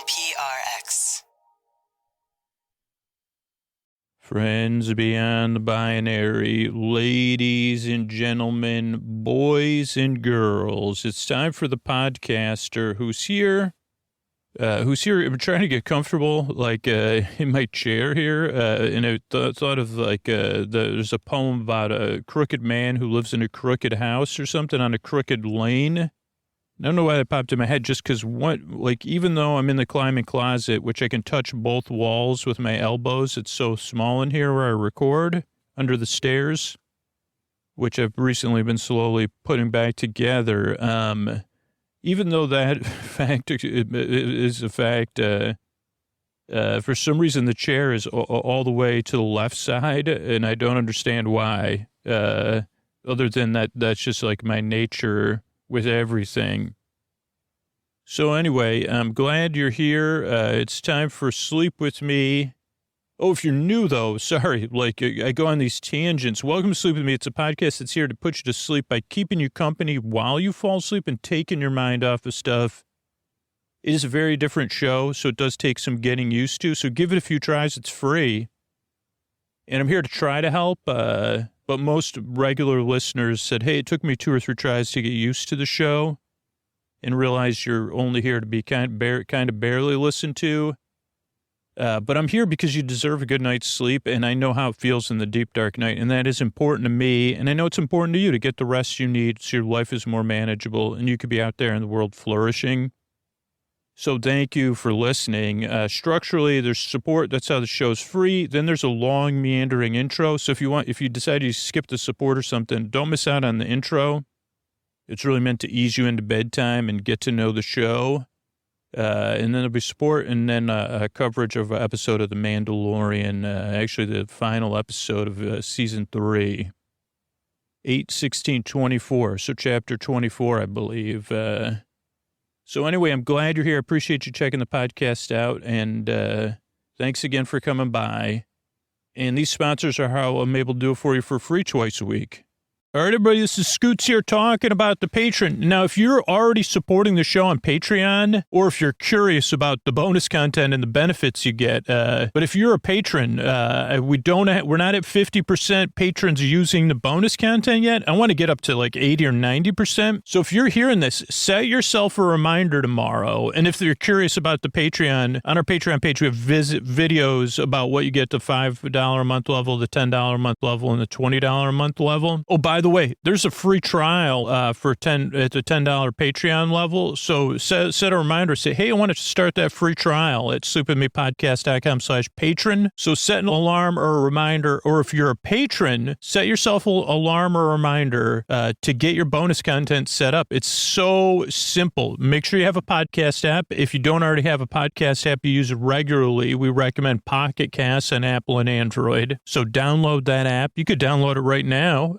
PRX. Friends beyond the binary, ladies and gentlemen, boys and girls, it's time for the podcaster who's here. I'm trying to get comfortable, in my chair here, and I thought of, there's a poem about a crooked man who lives in a crooked house or something on a crooked lane. I don't know why that popped in my head, just because even though I'm in the climbing closet, which I can touch both walls with my elbows, it's so small in here where I record under the stairs, which I've recently been slowly putting back together. Even though that fact is a fact, for some reason the chair is all the way to the left side, and I don't understand why, other than that's just like my nature with everything. So anyway, I'm glad you're here. It's time for Sleep With Me. Oh, if you're new, though, sorry, I go on these tangents. Welcome to Sleep With Me. It's a podcast that's here to put you to sleep by keeping you company while you fall asleep and taking your mind off of stuff. It is a very different show, so it does take some getting used to. So give it a few tries. It's free. And I'm here to try to help. But most regular listeners said, hey, it took me 2 or 3 tries to get used to the show and realize you're only here to be kind of barely listened to. But I'm here because you deserve a good night's sleep, and I know how it feels in the deep, dark night, and that is important to me, and I know it's important to you to get the rest you need so your life is more manageable and you could be out there in the world flourishing. So thank you for listening. Structurally, there's support. That's how the show's free. Then there's a long, meandering intro. So if you decide to skip the support or something, don't miss out on the intro. It's really meant to ease you into bedtime and get to know the show. And then there'll be support, and then a coverage of an episode of The Mandalorian, actually the final episode of season 3, 8/16/24. So chapter 24, I believe. So anyway, I'm glad you're here. I appreciate you checking the podcast out, and thanks again for coming by. And these sponsors are how I'm able to do it for you for free twice a week. All right, everybody, this is Scoots here talking about the Patreon. Now, if you're already supporting the show on Patreon, or if you're curious about the bonus content and the benefits you get, but if you're a patron, we're not at 50% patrons using the bonus content yet. I want to get up to like 80 or 90%. So if you're hearing this, set yourself a reminder tomorrow. And if you're curious about the Patreon, on our Patreon page, we have videos about what you get the $5 a month level, the $10 a month level, and the $20 a month level. Oh, by the way, there's a free trial at the $10 Patreon level. So set a reminder, say, hey, I want to start that free trial at sleepwithmepodcast.com/patron. So set an alarm or a reminder, or if you're a patron, set yourself an alarm or a reminder to get your bonus content set up. It's so simple. Make sure you have a podcast app. If you don't already have a podcast app you use regularly, we recommend Pocket Casts on Apple and Android. So download that app. You could download it right now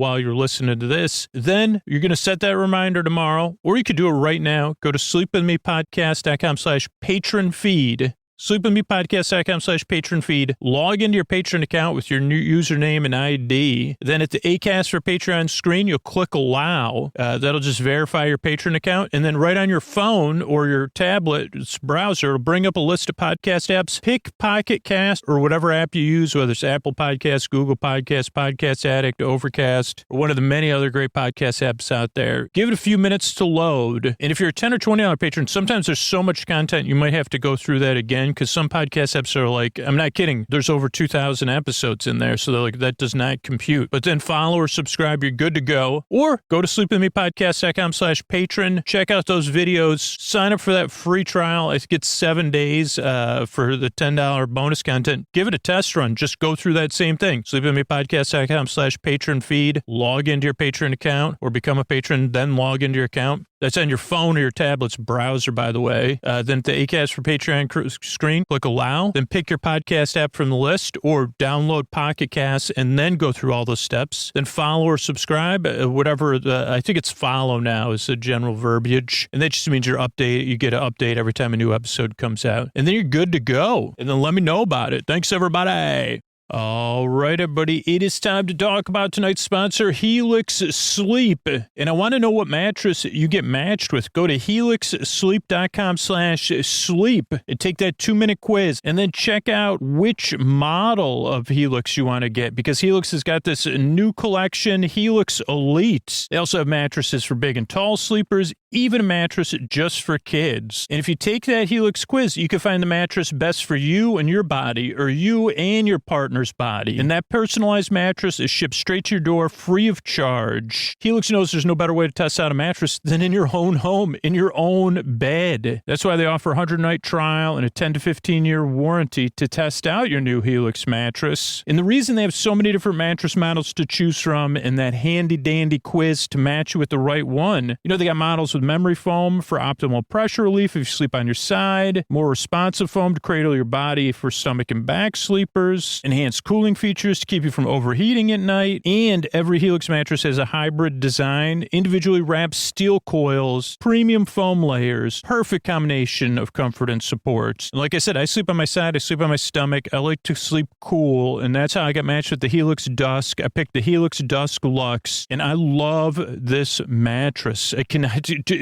while you're listening to this. Then you're going to set that reminder tomorrow, or you could do it right now. Go to sleepwithmepodcast.com/patron feed. sleepwithmepodcast.com/patron feed. Log into your Patreon account with your new username and ID. Then at the Acast for Patreon screen, you'll click allow. That'll just verify your Patreon account. And then right on your phone or your tablet's browser, it'll bring up a list of podcast apps. Pick Pocket Cast or whatever app you use, whether it's Apple Podcasts, Google Podcasts, Podcast Addict, Overcast, or one of the many other great podcast apps out there. Give it a few minutes to load. And if you're a $10 or $20 patron, sometimes there's so much content you might have to go through that again. Because some podcast apps are like, I'm not kidding, there's over 2,000 episodes in there, so they're like, that does not compute. But then follow or subscribe, you're good to go. Or go to sleepwithmepodcast.com/patron, check out those videos, sign up for that free trial. I think it's 7 days for the $10 bonus content. Give it a test run. Just go through that same thing. sleepwithmepodcast.com/patron feed, log into your Patreon account, or become a patron, then log into your account. That's on your phone or your tablet's browser, by the way. Then at the Acast for Patreon screen, click allow, then pick your podcast app from the list or download Pocket Cast and then go through all those steps. Then follow or subscribe, I think it's follow now is the general verbiage. And that just means you get an update every time a new episode comes out. And then you're good to go. And then let me know about it. Thanks, everybody. All right, everybody, it is time to talk about tonight's sponsor, Helix Sleep. And I want to know what mattress you get matched with. Go to helixsleep.com/sleep and take that 2-minute quiz and then check out which model of Helix you want to get, because Helix has got this new collection, Helix Elite. They also have mattresses for big and tall sleepers, even a mattress just for kids. And if you take that Helix quiz, you can find the mattress best for you and your body, or you and your partner's body. And that personalized mattress is shipped straight to your door free of charge. Helix knows there's no better way to test out a mattress than in your own home, in your own bed. That's why they offer a 100-night trial and a 10 to 15-year warranty to test out your new Helix mattress. And the reason they have so many different mattress models to choose from and that handy-dandy quiz to match you with the right one, they got models with memory foam for optimal pressure relief if you sleep on your side, more responsive foam to cradle your body for stomach and back sleepers, enhanced cooling features to keep you from overheating at night, and every Helix mattress has a hybrid design, individually wrapped steel coils, premium foam layers, perfect combination of comfort and support. And like I said, I sleep on my side, I sleep on my stomach, I like to sleep cool, and that's how I got matched with the Helix Dusk. I picked the Helix Dusk Luxe, and I love this mattress.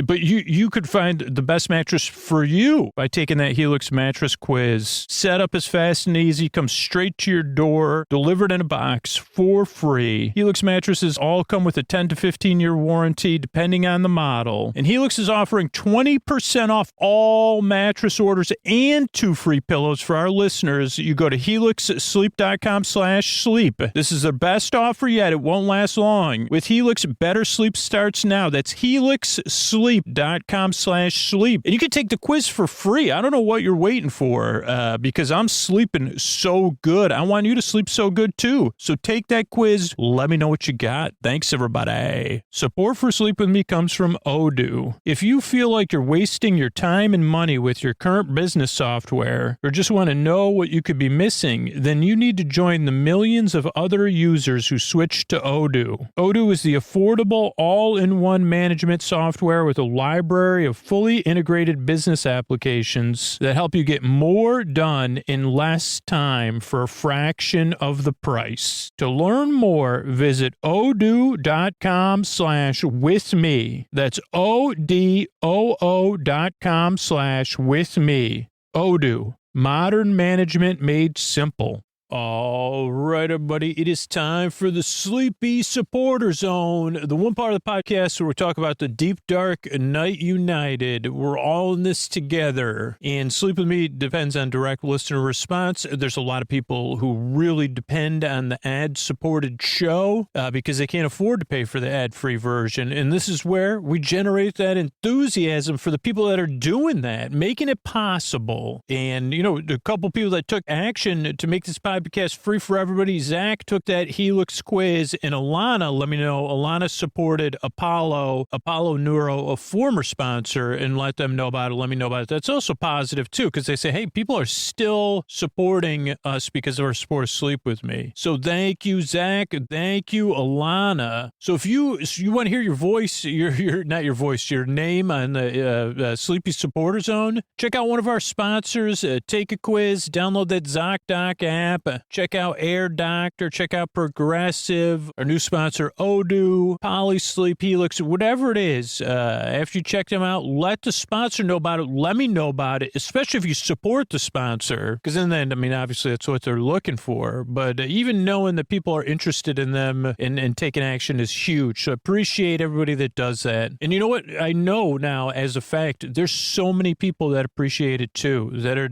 But you could find the best mattress for you by taking that Helix mattress quiz. Setup is fast and easy, comes straight to your door, delivered in a box for free. Helix mattresses all come with a 10 to 15-year warranty depending on the model. And Helix is offering 20% off all mattress orders and 2 free pillows for our listeners. You go to helixsleep.com/sleep. This is their best offer yet. It won't last long. With Helix, better sleep starts now. That's helixsleep.com/sleep. And you can take the quiz for free. I don't know what you're waiting for, because I'm sleeping so good. I want you to sleep so good too. So take that quiz. Let me know what you got. Thanks, everybody. Support for Sleep With Me comes from Odoo. If you feel like you're wasting your time and money with your current business software, or just want to know what you could be missing, then you need to join the millions of other users who switched to Odoo. Odoo is the affordable, all-in-one management software with a library of fully integrated business applications that help you get more done in less time for a fraction of the price. To learn more, visit odoo.com/withme. That's odoo.com/withme. Odoo. Modern management made simple. All right, everybody, it is time for the Sleepy Supporter Zone, the one part of the podcast where we talk about the deep, dark night united. We're all in this together, and Sleep With Me depends on direct listener response. There's a lot of people who really depend on the ad-supported show because they can't afford to pay for the ad-free version, and this is where we generate that enthusiasm for the people that are doing that, making it possible. And, a couple people that took action to make this podcast free for everybody. Zach took that Helix quiz, and Alana, let me know, Alana supported Apollo Neuro, a former sponsor, and let them know about it. Let me know about it. That's also positive too, because they say, hey, people are still supporting us because of our support of Sleep With Me. So thank you, Zach. Thank you, Alana. So if you want to hear your voice, your name on the Sleepy Supporter Zone, check out one of our sponsors. Take a quiz, download that ZocDoc app. Check out Air Doctor, check out Progressive, our new sponsor Odoo, Polysleep, Helix, whatever it is. After you check them out, let the sponsor know about it. Let me know about it, especially if you support the sponsor, because then, obviously that's what they're looking for. But even knowing that people are interested in them and taking action is huge. So I appreciate everybody that does that. And you know what? I know now as a fact, there's so many people that appreciate it too, that are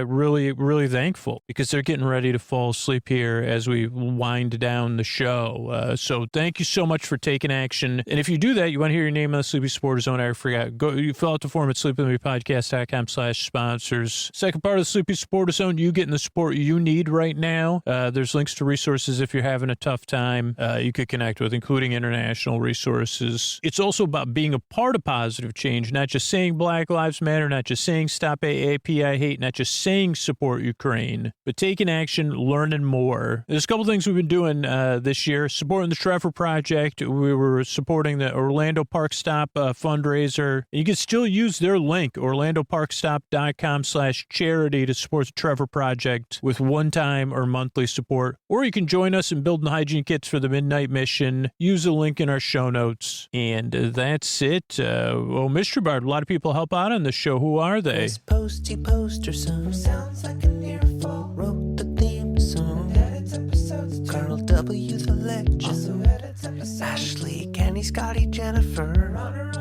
really, really thankful because they're getting ready to fall asleep here as we wind down the show. So thank you so much for taking action. And if you do that, you want to hear your name on the Sleepy Supporter Zone, I forgot. You fill out the form at sleepwithmepodcast.com/sponsors. Second part of the Sleepy Supporter Zone, you getting the support you need right now. There's links to resources if you're having a tough time you could connect with, including international resources. It's also about being a part of positive change, not just saying Black Lives Matter, not just saying stop AAPI hate, not just saying support Ukraine, but taking action, learning more. There's a couple things we've been doing this year. Supporting the Trevor Project. We were supporting the Orlando Park Stop fundraiser. You can still use their link, orlandoparkstop.com/charity, to support the Trevor Project with one-time or monthly support. Or you can join us in building hygiene kits for the Midnight Mission. Use the link in our show notes. And that's it. Well, Mystery Bard, a lot of people help out on this show. Who are they? This Posterson sounds like a near fall. Wrote the theme song. Edits episodes. Carl W. the Legend. Also edits episodes. Ashley, Kenny, Scotty, Jennifer. Runner.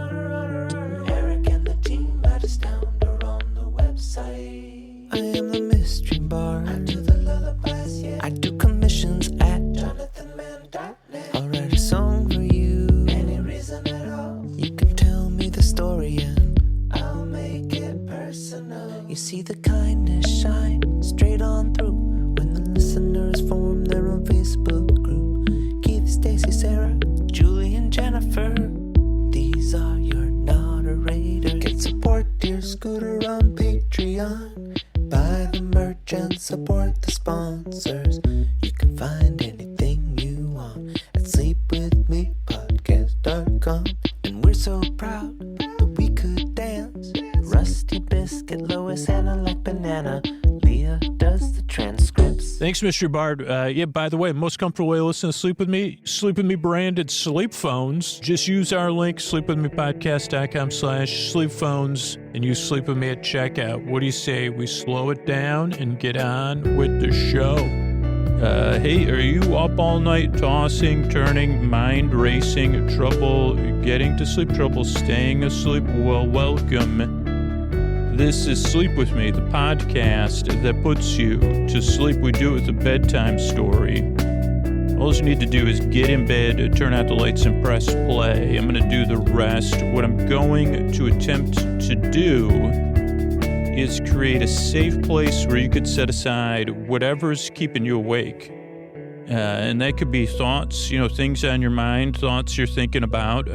Eric and the team at Astound are on the website. I am the Mystery Bard. I do the lullabies, yeah. I do commissions at jonathanmann.net. I'll write a song for you. Any reason at all. You can tell me the story and I'll make it personal. You see the kindness shine straight on through when the listeners form their own Facebook group. Keith, Stacy, Sarah, Julie, and Jennifer. These are your moderators. Get support dear Scooter on Patreon. Buy the merch and support the sponsors. You can find anything you want at sleepwithmepodcast.com. And we're so proud that we could dance. Rusty Biscuit, Lois, Anna like banana. Leah does the transcripts. Thanks, Mr. Bard. Yeah, by the way, most comfortable way to listen to Sleep With Me branded sleep phones. Just use our link, sleepwithmepodcast.com/sleep-phones, and use Sleep With Me at checkout. What do you say we slow it down and get on with the show? Hey, are you up all night tossing, turning, mind racing, trouble getting to sleep, trouble staying asleep? Well, welcome. This is Sleep With Me, the podcast that puts you to sleep. We do it with a bedtime story. All you need to do is get in bed, turn out the lights, and press play. I'm going to do the rest. What I'm going to attempt to do is create a safe place where you could set aside whatever's keeping you awake. And that could be thoughts, things on your mind, thoughts you're thinking about.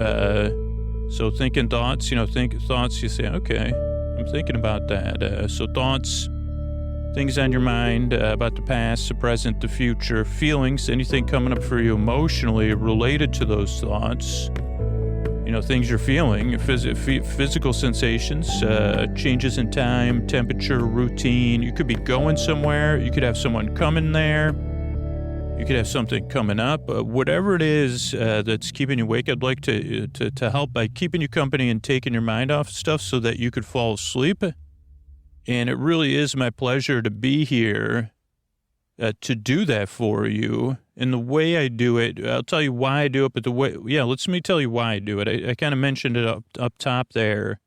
So thinking thoughts, think thoughts, you say, okay, I'm thinking about that. So thoughts, things on your mind about the past, the present, the future, feelings, anything coming up for you emotionally related to those thoughts. Things you're feeling, physical sensations, changes in time, temperature, routine. You could be going somewhere. You could have someone coming there. You could have something coming up. Whatever it is that's keeping you awake, I'd like to help by keeping you company and taking your mind off stuff so that you could fall asleep. And it really is my pleasure to be here to do that for you. And the way I do it, I'll tell you why I do it, but let me tell you why I do it. I kind of mentioned it up top there.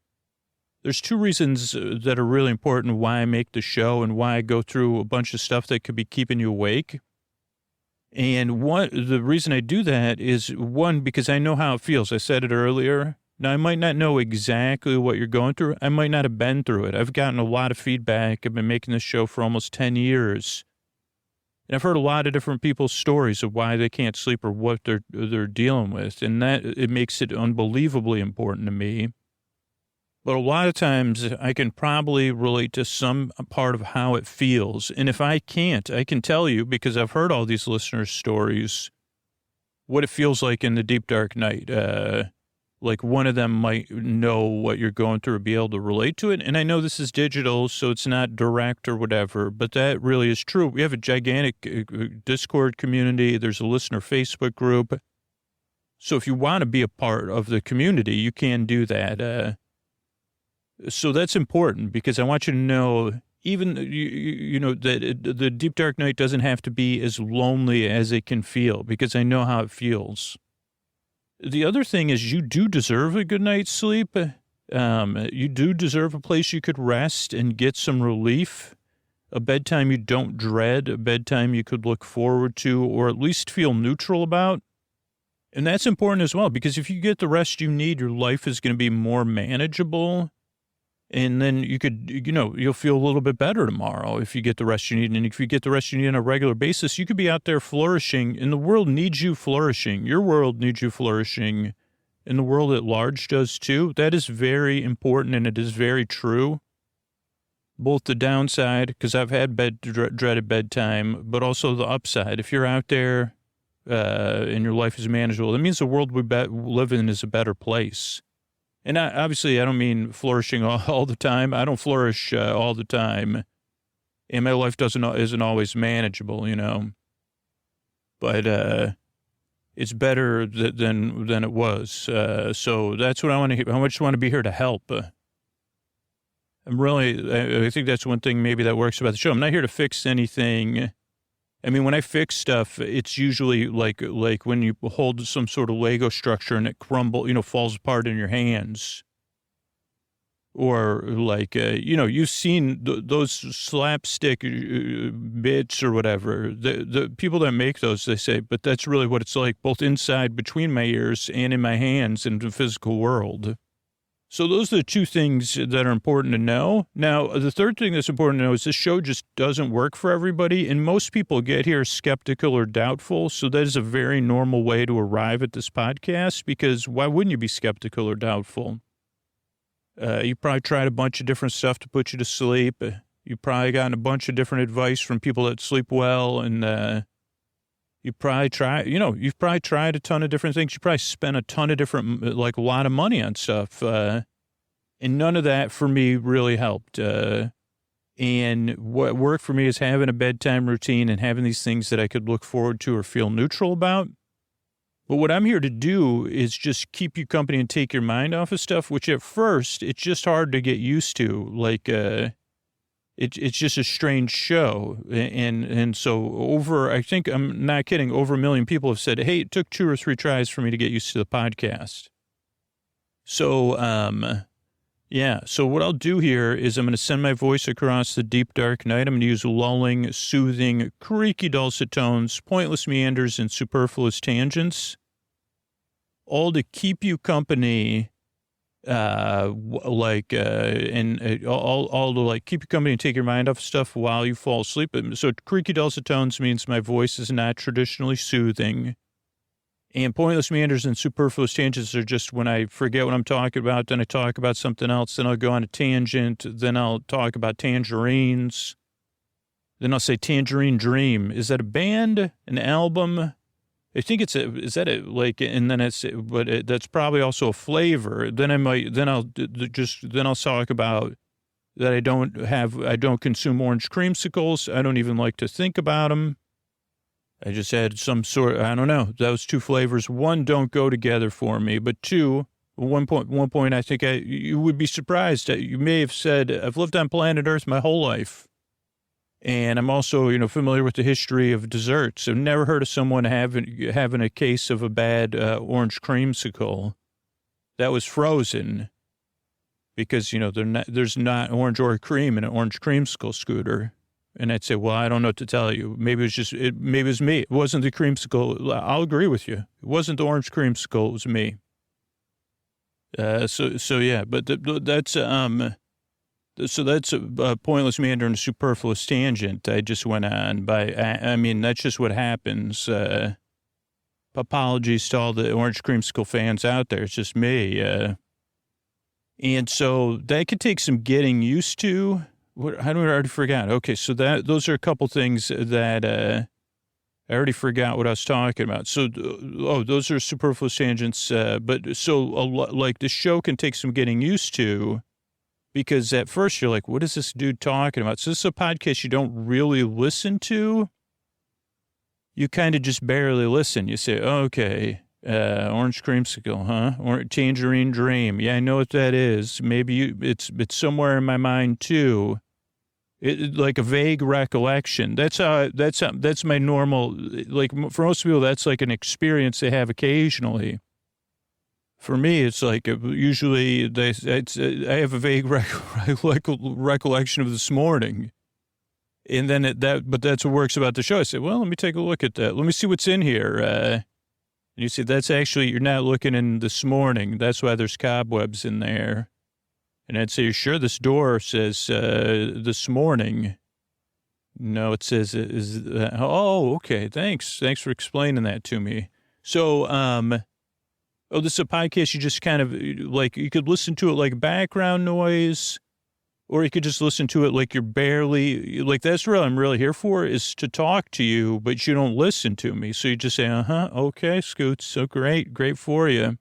There's two reasons that are really important why I make the show and why I go through a bunch of stuff that could be keeping you awake. And the reason I do that is, one, because I know how it feels. I said it earlier. Now, I might not know exactly what you're going through. I might not have been through it. I've gotten a lot of feedback. I've been making this show for almost 10 years. And I've heard a lot of different people's stories of why they can't sleep or what they're dealing with. And that, it makes it unbelievably important to me. But a lot of times I can probably relate to some part of how it feels. And if I can't, I can tell you, because I've heard all these listeners' stories, what it feels like in the deep, dark night. Like one of them might know what you're going through or be able to relate to it. And I know this is digital, so it's not direct or whatever, but that really is true. We have a gigantic Discord community. There's a listener Facebook group. So if you want to be a part of the community, you can do that. So that's important because I want you to know, even, that the deep, dark night doesn't have to be as lonely as it can feel, because I know how it feels. The other thing is you do deserve a good night's sleep. You do deserve a place you could rest and get some relief, a bedtime you don't dread, a bedtime you could look forward to or at least feel neutral about. And that's important as well, because if you get the rest you need, your life is going to be more manageable. And then you could, you'll feel a little bit better tomorrow if you get the rest you need. And if you get the rest you need on a regular basis, you could be out there flourishing. And the world needs you flourishing. Your world needs you flourishing. And the world at large does too. That is very important, and it is very true. both the downside, because I've had dreaded bedtime, but also the upside. If you're out there and your life is manageable, that means the world we live in is a better place. And obviously, I don't mean flourishing all the time. I don't flourish all the time. And my life isn't always manageable, you know. But it's better than it was. So that's what I want to hear. I just want to be here to help. I think that's one thing maybe that works about the show. I'm not here to fix anything. I mean, when I fix stuff, it's usually like when you hold some sort of Lego structure and it falls apart in your hands. Or like, you've seen those slapstick bits or whatever. The people that make those, they say, but that's really what it's like, both inside between my ears and in my hands in the physical world. So those are the two things that are important to know. Now, the third thing that's important to know is this show just doesn't work for everybody. And most people get here skeptical or doubtful. So that is a very normal way to arrive at this podcast, because why wouldn't you be skeptical or doubtful? You probably tried a bunch of different stuff to put you to sleep. You've probably gotten a bunch of different advice from people that sleep well. And you've probably tried a ton of different things. You probably spent a ton of different, like a lot of money on stuff. And none of that for me really helped. And what worked for me is having a bedtime routine and having these things that I could look forward to or feel neutral about. But what I'm here to do is just keep you company and take your mind off of stuff, which at first it's just hard to get used to. Like, it's just a strange show. And so I think I'm not kidding, over 1 million people have said, hey, it took 2 or 3 tries for me to get used to the podcast. So, yeah. So what I'll do here is I'm going to send my voice across the deep, dark night. I'm going to use lulling, soothing, creaky, dulcet tones, pointless meanders, and superfluous tangents, all to keep you company, all to like keep you company and take your mind off stuff while you fall asleep. So creaky, dulcet tones means my voice is not traditionally soothing. And pointless meanders and superfluous tangents are just when I forget what I'm talking about, then I talk about something else, then I'll go on a tangent, then I'll talk about tangerines, then I'll say Tangerine Dream. Is that a band, an album? I think that's probably also a flavor. Then I'll talk about that I don't consume orange creamsicles. I don't even like to think about them. I just had I don't know. Those 2 flavors. 1, don't go together for me. But 2, one point, I think you would be surprised. You may have said, I've lived on planet Earth my whole life. And I'm also, familiar with the history of desserts. I've never heard of someone having a case of a bad orange creamsicle that was frozen because, there's not orange or cream in an orange creamsicle scooter. And I'd say, well, I don't know what to tell you. Maybe it was me. It wasn't the creamsicle. I'll agree with you. It wasn't the orange creamsicle. It was me. So yeah, but that's a pointless meander and a superfluous tangent. I just went on I mean, that's just what happens. Apologies to all the orange creamsicle fans out there. It's just me. And so that could take some getting used to. How do I already forgot? Okay, so those are a couple things that I already forgot what I was talking about. So, those are superfluous tangents. But so like the show can take some getting used to, because at first you're like, what is this dude talking about? So this is a podcast you don't really listen to. You kind of just barely listen. You say, okay, orange creamsicle, huh? Or Tangerine Dream. Yeah, I know what that is. Maybe it's somewhere in my mind too. Like a vague recollection. That's my normal, like for most people, that's like an experience they have occasionally. For me, it's like usually I have a vague recollection of this morning. And then but that's what works about the show. I say, well, let me take a look at that. Let me see what's in here. And you see, that's actually, you're not looking in this morning. That's why there's cobwebs in there. And I'd say, you're sure this door says this morning? No, it says, okay, thanks. Thanks for explaining that to me. So, this is a podcast you just kind of, like, you could listen to it like background noise. Or you could just listen to it like you're barely, like that's what I'm really here for, is to talk to you, but you don't listen to me. So you just say, okay, Scoots, so great for you.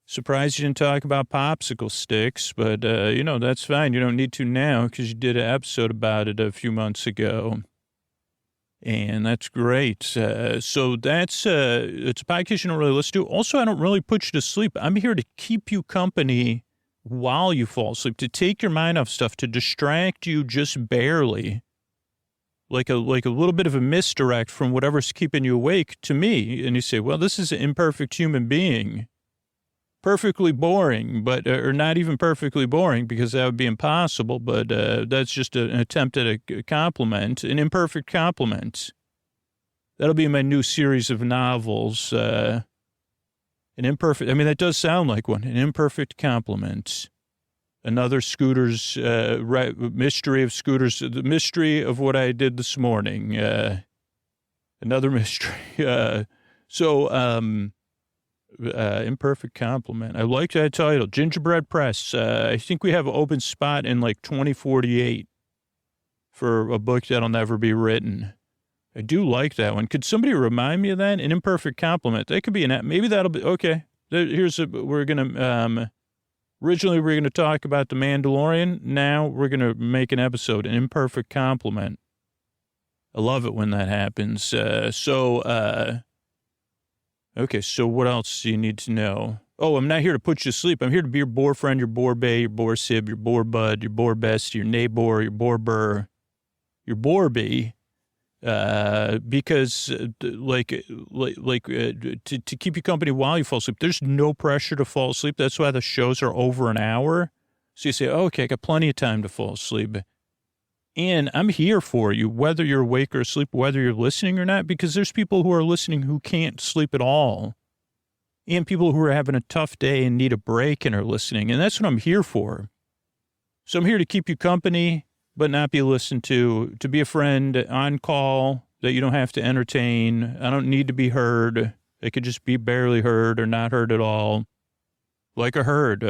Surprised you didn't talk about popsicle sticks, but, that's fine. You don't need to now because you did an episode about it a few months ago. And that's great. So that's, it's a podcast you don't really listen to. Also, I don't really put you to sleep. I'm here to keep you company while you fall asleep, to take your mind off stuff, to distract you just barely, like a little bit of a misdirect from whatever's keeping you awake to me. And you say, well, this is an imperfect human being, perfectly boring, but, or not even perfectly boring because that would be impossible. But, that's just an attempt at a compliment, an imperfect compliment. That'll be my new series of novels, an imperfect, I mean, that does sound like one. An imperfect compliment. Another Scooter's, mystery of Scooter's, the mystery of what I did this morning. Another mystery. Imperfect compliment. I like that title. Gingerbread Press. I think we have an open spot in like 2048 for a book that'll never be written. I do like that one. Could somebody remind me of that? An imperfect compliment. That could be maybe that'll be, okay. We're going to, originally we're going to talk about The Mandalorian. Now we're going to make an episode, an imperfect compliment. I love it when that happens. Okay. So what else do you need to know? Oh, I'm not here to put you to sleep. I'm here to be your boar friend, your boar bae, your boar sib, your boar bud, your boar best, your neighbor, your boar burr, your boar bee. Because to keep you company while you fall asleep, there's no pressure to fall asleep. That's why the shows are over an hour. So you say, okay, I got plenty of time to fall asleep. And I'm here for you, whether you're awake or asleep, whether you're listening or not, because there's people who are listening who can't sleep at all. And people who are having a tough day and need a break and are listening. And that's what I'm here for. So I'm here to keep you company, but not be listened to be a friend on call that you don't have to entertain. I don't need to be heard. I could just be barely heard or not heard at all, like a herd.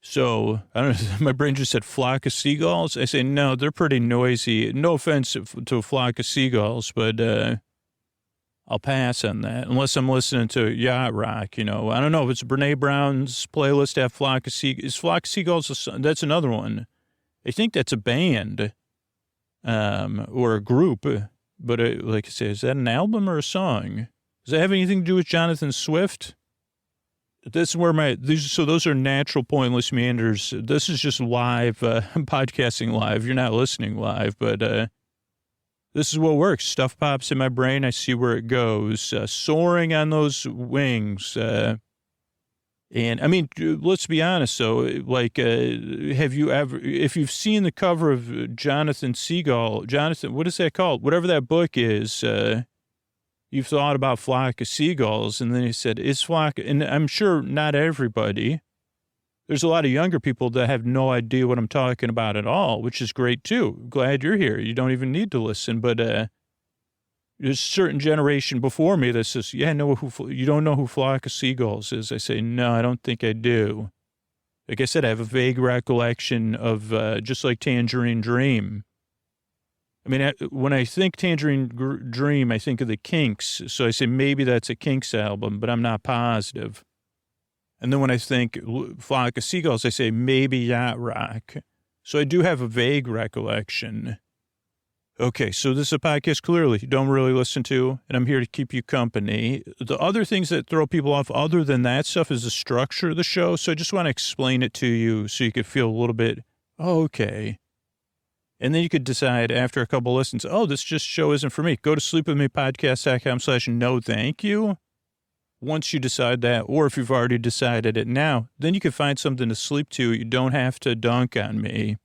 So I don't know, my brain just said flock of seagulls. I say, no, they're pretty noisy. No offense to a flock of seagulls, but I'll pass on that unless I'm listening to yacht rock. I don't know if it's Brene Brown's playlist to have flock of seagulls. Is flock of seagulls? That's another one. I think that's a band, or a group, but like I say, is that an album or a song? Does that have anything to do with Jonathan Swift? This is where those are natural pointless meanders. This is just live, I'm podcasting live. You're not listening live, but, this is what works. Stuff pops in my brain. I see where it goes, soaring on those wings, and I mean, let's be honest. So, like, have you ever, if you've seen the cover of Jonathan, what is that called? Whatever that book is, you've thought about flock of seagulls, and then he said, is flock, and I'm sure not everybody. There's a lot of younger people that have no idea what I'm talking about at all, which is great too. Glad you're here. You don't even need to listen, but, there's a certain generation before me that says, yeah, you don't know who flock of seagulls is. I say, no, I don't think I do. Like I said, I have a vague recollection of, just like Tangerine Dream. I mean, when I think Tangerine Dream, I think of the Kinks. So I say, maybe that's a Kinks album, but I'm not positive. And then when I think flock of seagulls, I say, maybe yacht rock. So I do have a vague recollection. Okay, so this is a podcast clearly you don't really listen to, and I'm here to keep you company. The other things that throw people off other than that stuff is the structure of the show, so I just want to explain it to you so you could feel a little bit, okay. And then you could decide after a couple listens, this show isn't for me. Go to sleepwithmepodcast.com/no thank you. Once you decide that, or if you've already decided it now, then you can find something to sleep to. You don't have to dunk on me.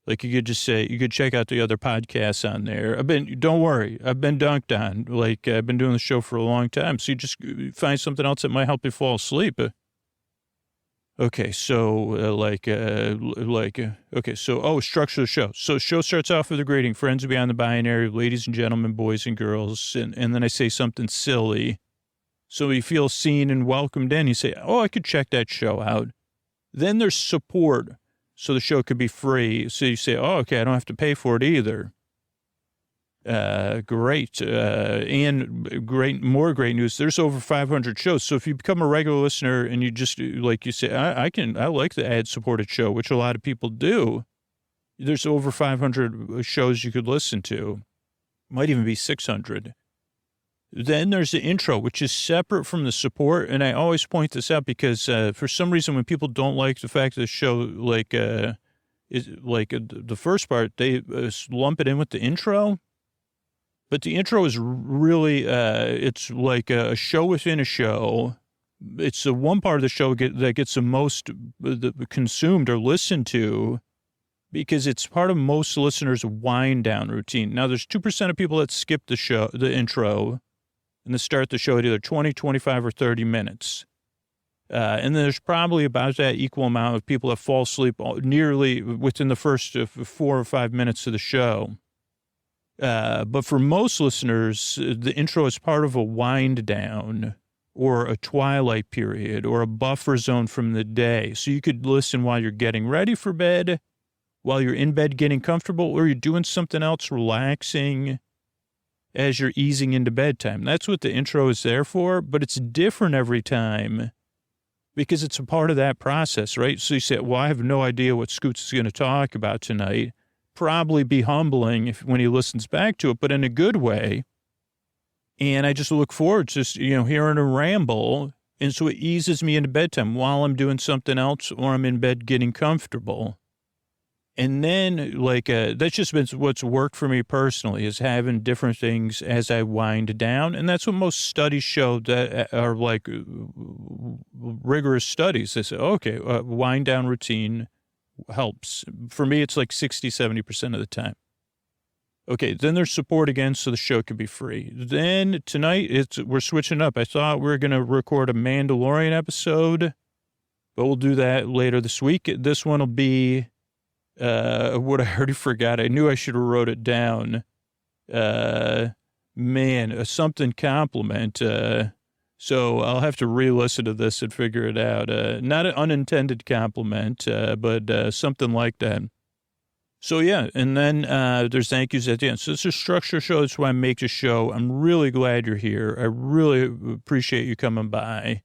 Like you could just say, you could check out the other podcasts on there. Don't worry, I've been dunked on. Like I've been doing the show for a long time. So you just find something else that might help you fall asleep. Okay, so structure of the show. So show starts off with a greeting, friends beyond the binary, ladies and gentlemen, boys and girls. And then I say something silly. So you feel seen and welcomed in. You say, I could check that show out. Then there's support. so the show could be free. So you say, oh, okay, I don't have to pay for it either. Great. And more great news. There's over 500 shows. So if you become a regular listener and you just, like you say, I like the ad-supported show, which a lot of people do. There's over 500 shows you could listen to. Might even be 600. Then there's the intro, which is separate from the support. And I always point this out because for some reason, when people don't like the fact that the show, the first part, they lump it in with the intro. But the intro is really, it's like a show within a show. It's the one part of the show that gets the most consumed or listened to because it's part of most listeners' wind down routine. Now, there's 2% of people that skip the intro, and they start the show at either 20, 25, or 30 minutes. And then there's probably about that equal amount of people that fall asleep nearly within the first 4 or 5 minutes of the show. But for most listeners, the intro is part of a wind down or a twilight period or a buffer zone from the day. So you could listen while you're getting ready for bed, while you're in bed getting comfortable, or you're doing something else relaxing as you're easing into bedtime. That's what the intro is there for, but it's different every time because it's a part of that process, right? So you say, well, I have no idea what Scoots is going to talk about tonight. Probably be humbling when he listens back to it, but in a good way. And I just look forward to just, hearing a ramble. And so it eases me into bedtime while I'm doing something else or I'm in bed getting comfortable. And then that's just been what's worked for me personally is having different things as I wind down. And that's what most studies show that are rigorous studies. They say, okay, wind down routine helps. For me, it's like 60, 70% of the time. Okay, then there's support again, so the show could be free. Then tonight, we're switching up. I thought we were going to record a Mandalorian episode, but we'll do that later this week. This one will be what I already forgot. I knew I should have wrote it down. A something compliment. So I'll have to re-listen to this and figure it out. Not an unintended compliment, but something like that. So, yeah, and then there's thank yous at the end. So it's a structure show. That's why I make the show. I'm really glad you're here. I really appreciate you coming by.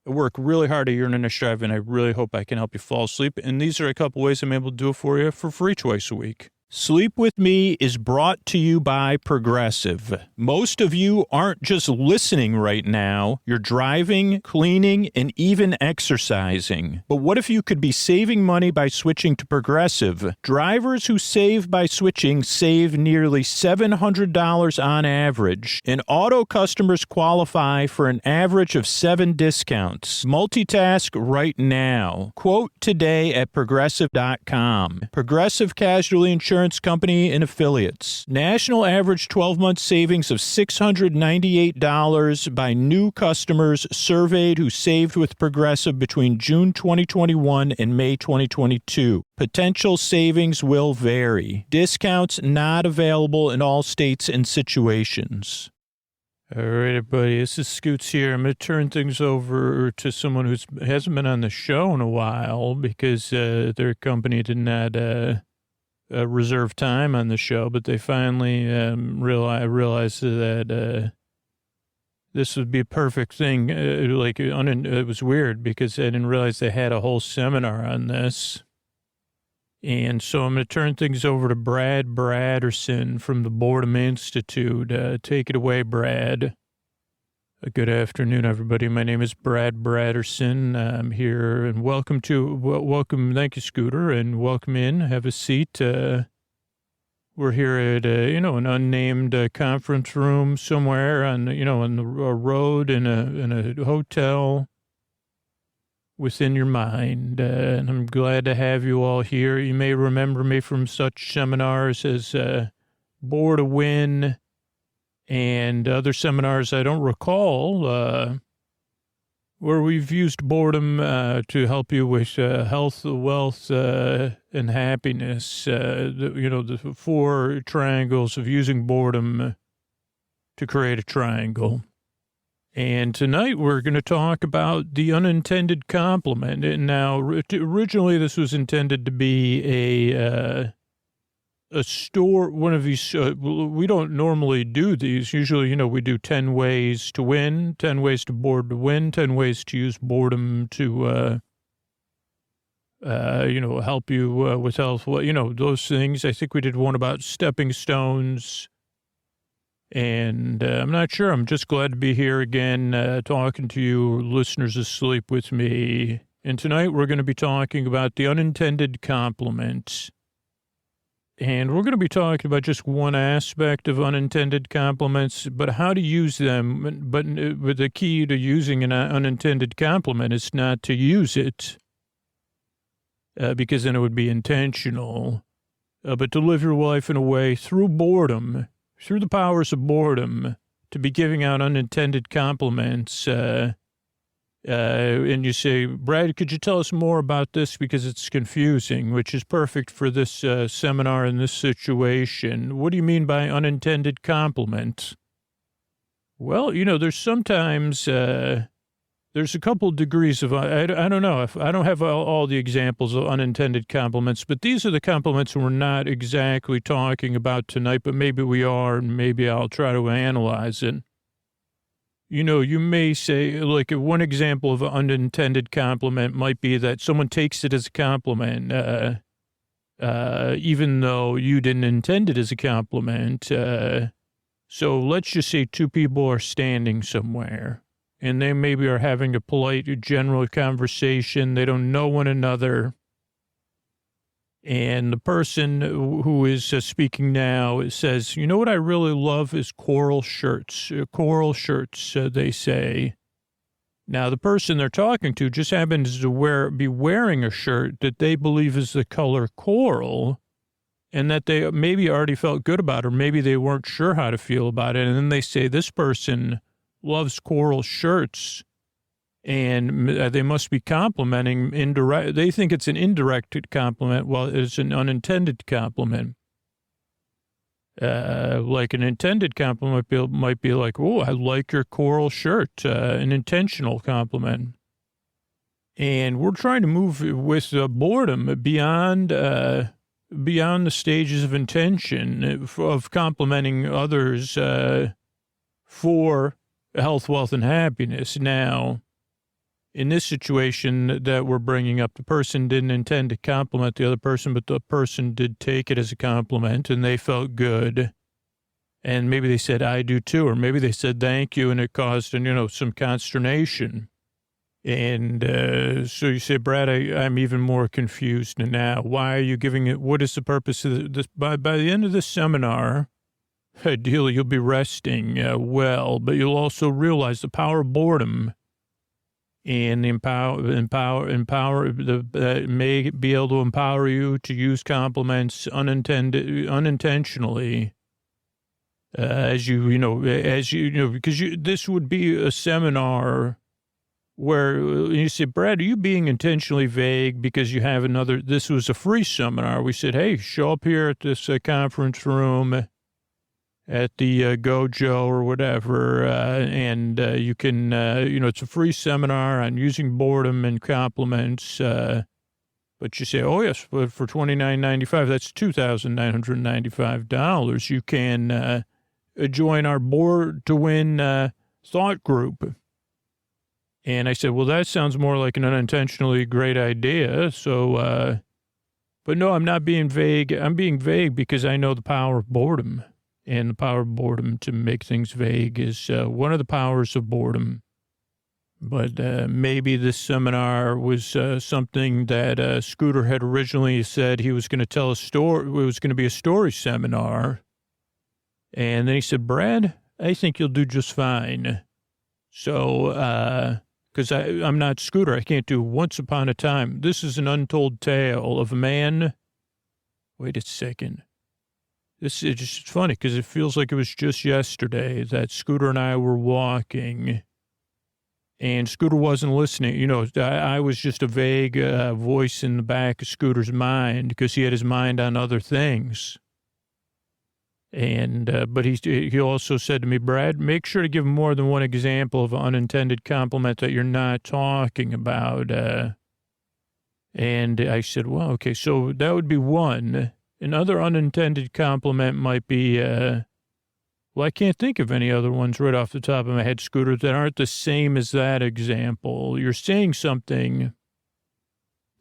I work really hard at Unintended Drive, and I really hope I can help you fall asleep. And these are a couple ways I'm able to do it for you for free twice a week. Sleep With Me is brought to you by Progressive. Most of you aren't just listening right now. You're driving, cleaning, and even exercising. But what if you could be saving money by switching to Progressive? Drivers who save by switching save nearly $700 on average, and auto customers qualify for an average of 7 discounts. Multitask right now. Quote today at Progressive.com. Progressive Casualty Insurance Company and Affiliates. National average 12-month savings of $698 by new customers surveyed who saved with Progressive between June 2021 and May 2022. Potential savings will vary. Discounts not available in all states and situations. All right, everybody, this is Scoots here. I'm going to turn things over to someone who hasn't been on the show in a while because their company did not reserve time on the show, but they finally realized that this would be a perfect thing. It was weird because I didn't realize they had a whole seminar on this. And so I'm going to turn things over to Brad Braderson from the Boredom Institute. Take it away, Brad. Good afternoon, everybody. My name is Brad Braderson. I'm here and welcome. Thank you, Scooter, and welcome in. Have a seat. We're here at, an unnamed conference room somewhere on the road in a hotel within your mind. And I'm glad to have you all here. You may remember me from such seminars as Board to Win, and other seminars I don't recall, where we've used boredom to help you with health, wealth, and happiness. The 4 triangles of using boredom to create a triangle. And tonight we're going to talk about the unintended compliment. And now, originally this was intended to be a store, one of these, we don't normally do these. Usually, we do 10 ways to win, 10 ways to board to win, 10 ways to use boredom to, help you with health, those things. I think we did one about stepping stones. And I'm not sure. I'm just glad to be here again, talking to you listeners asleep with me. And tonight we're going to be talking about the unintended compliment. And we're going to be talking about just one aspect of unintended compliments, but how to use them. But the key to using an unintended compliment is not to use it, because then it would be intentional, but to live your life in a way through boredom, through the powers of boredom, to be giving out unintended compliments. And you say, Brad, could you tell us more about this? Because it's confusing, which is perfect for this seminar in this situation. What do you mean by unintended compliment? Well, there's sometimes, there's a couple degrees of, I don't know, if I don't have all the examples of unintended compliments, but these are the compliments we're not exactly talking about tonight, but maybe we are, and maybe I'll try to analyze it. You may say, like, one example of an unintended compliment might be that someone takes it as a compliment, even though you didn't intend it as a compliment. So let's just say two people are standing somewhere, and they maybe are having a polite, general conversation. They don't know one another. And the person who is speaking now says, you know what I really love is coral shirts. Coral shirts, they say. Now, the person they're talking to just happens to be wearing a shirt that they believe is the color coral, and that they maybe already felt good about, or maybe they weren't sure how to feel about it. And then they say, this person loves coral shirts. And they must be complimenting indirect. They think it's an indirect compliment, while it's an unintended compliment. Like an intended compliment might be like, "Oh, I like your coral shirt." An intentional compliment. And we're trying to move with boredom beyond the stages of intention of complimenting others for health, wealth, and happiness. Now, in this situation that we're bringing up, the person didn't intend to compliment the other person, but the person did take it as a compliment, and they felt good. And maybe they said, I do too, or maybe they said thank you, and it caused, some consternation. And so you say, Brad, I'm even more confused now. Why are you giving it? What is the purpose of this? By the end of this seminar, ideally you'll be resting well, but you'll also realize the power of boredom. And that may be able to empower you to use compliments unintentionally, because this would be a seminar where you say, Brad, are you being intentionally vague because you have this was a free seminar. We said, hey, show up here at this conference room at the Gojo or whatever, and you can, it's a free seminar on using boredom and compliments, but you say, oh, yes, but for $29.95, that's $2,995, you can join our Bored to Win thought group. And I said, well, that sounds more like an unintentionally great idea, so, but no, I'm not being vague. I'm being vague because I know the power of boredom. And the power of boredom to make things vague is one of the powers of boredom. But maybe this seminar was something that Scooter had originally said he was going to tell a story. It was going to be a story seminar. And then he said, Brad, I think you'll do just fine. So, because I'm not Scooter, I can't do Once Upon a Time. This is an untold tale of a man. Wait a second. This is just funny because it feels like it was just yesterday that Scooter and I were walking, and Scooter wasn't listening. I was just a vague voice in the back of Scooter's mind because he had his mind on other things. And, but he also said to me, Brad, make sure to give more than one example of an unintended compliment that you're not talking about. And I said, well, okay, so that would be one. Another unintended compliment might be, well, I can't think of any other ones right off the top of my head, Scooter, that aren't the same as that example. You're saying something,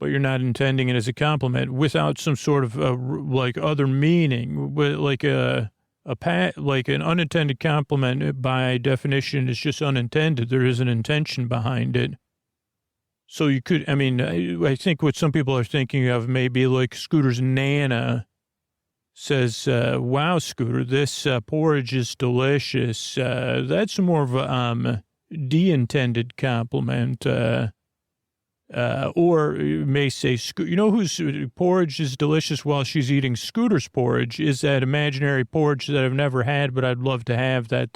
but you're not intending it as a compliment without some sort of like other meaning. Like like an unintended compliment by definition is just unintended. There is an intention behind it. So you could, I mean, I think what some people are thinking of maybe like Scooter's Nana says, wow, Scooter, this porridge is delicious. That's more of a de-intended compliment. Or you may say, you know whose porridge is delicious while she's eating Scooter's porridge is that imaginary porridge that I've never had, but I'd love to have that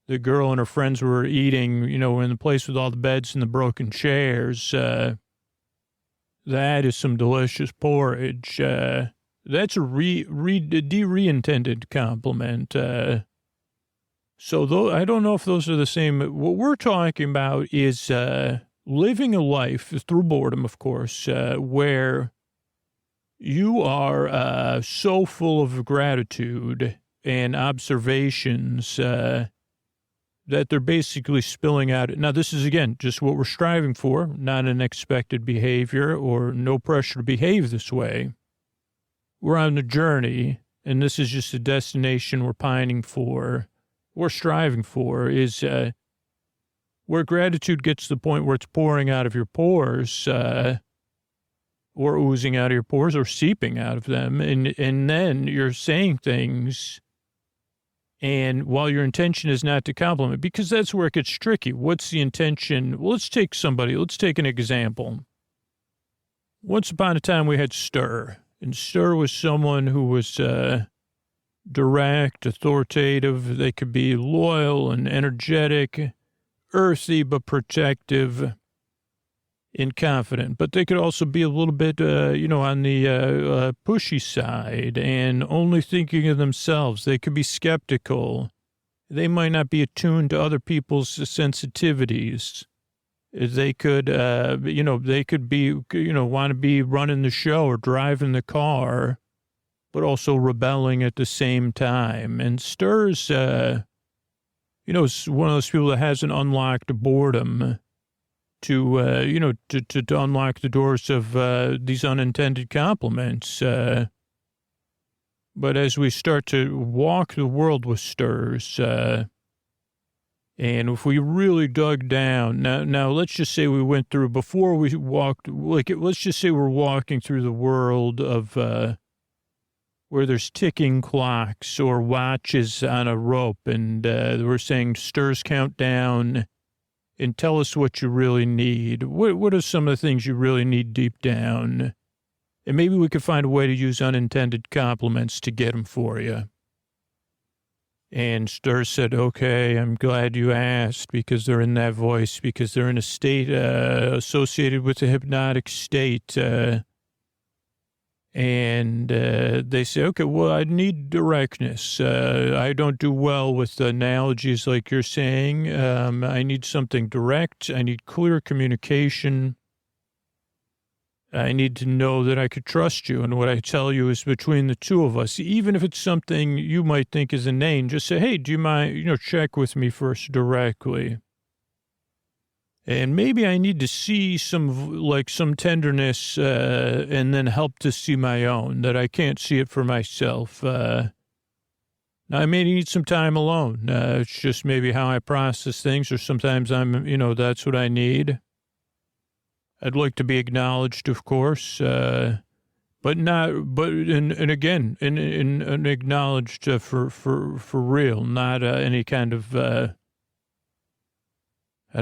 the girl and her friends were eating, you know, in the place with all the beds and the broken chairs. That is some delicious porridge. That's a re-intended compliment. So though I don't know if those are the same. What we're talking about is living a life through boredom, of course, where you are so full of gratitude and observations that they're basically spilling out. Now, this is, again, just what we're striving for, not an expected behavior or no pressure to behave this way. We're on the journey, and this is just a destination we're pining for, we're striving for, is where gratitude gets to the point where it's pouring out of your pores, or oozing out of your pores, or seeping out of them, and then you're saying things. And while your intention is not to compliment, because that's where it gets tricky. What's the intention? Well, let's take an example. Once upon a time, we had Stir. And Stir was someone who was direct, authoritative. They could be loyal and energetic, earthy but protective, and confident. But they could also be a little bit, on the pushy side and only thinking of themselves. They could be skeptical. They might not be attuned to other people's sensitivities. They could, they could be, want to be running the show or driving the car, but also rebelling at the same time. And Stir's, is one of those people that hasn't unlocked boredom to unlock the doors of these unintended compliments. But as we start to walk the world with Stirs, and if we really dug down, now let's just say we went through, before we walked, let's just say we're walking through the world of where there's ticking clocks or watches on a rope, and we're saying Stirs count down and tell us what you really need. What are some of the things you really need deep down? And maybe we could find a way to use unintended compliments to get them for you. And Stir said, okay, I'm glad you asked, because they're in that voice, because they're in a state associated with a hypnotic state. And they say, okay, well, I need directness. I don't do well with analogies like you're saying. I need something direct. I need clear communication. I need to know that I could trust you. And what I tell you is between the two of us, even if it's something you might think is inane, just say, hey, do you mind, check with me first directly. And maybe I need to see some tenderness, and then help to see my own, that I can't see it for myself. Now, I may need some time alone. It's just maybe how I process things, or sometimes that's what I need. I'd like to be acknowledged, of course, and acknowledged for real, not any kind of, I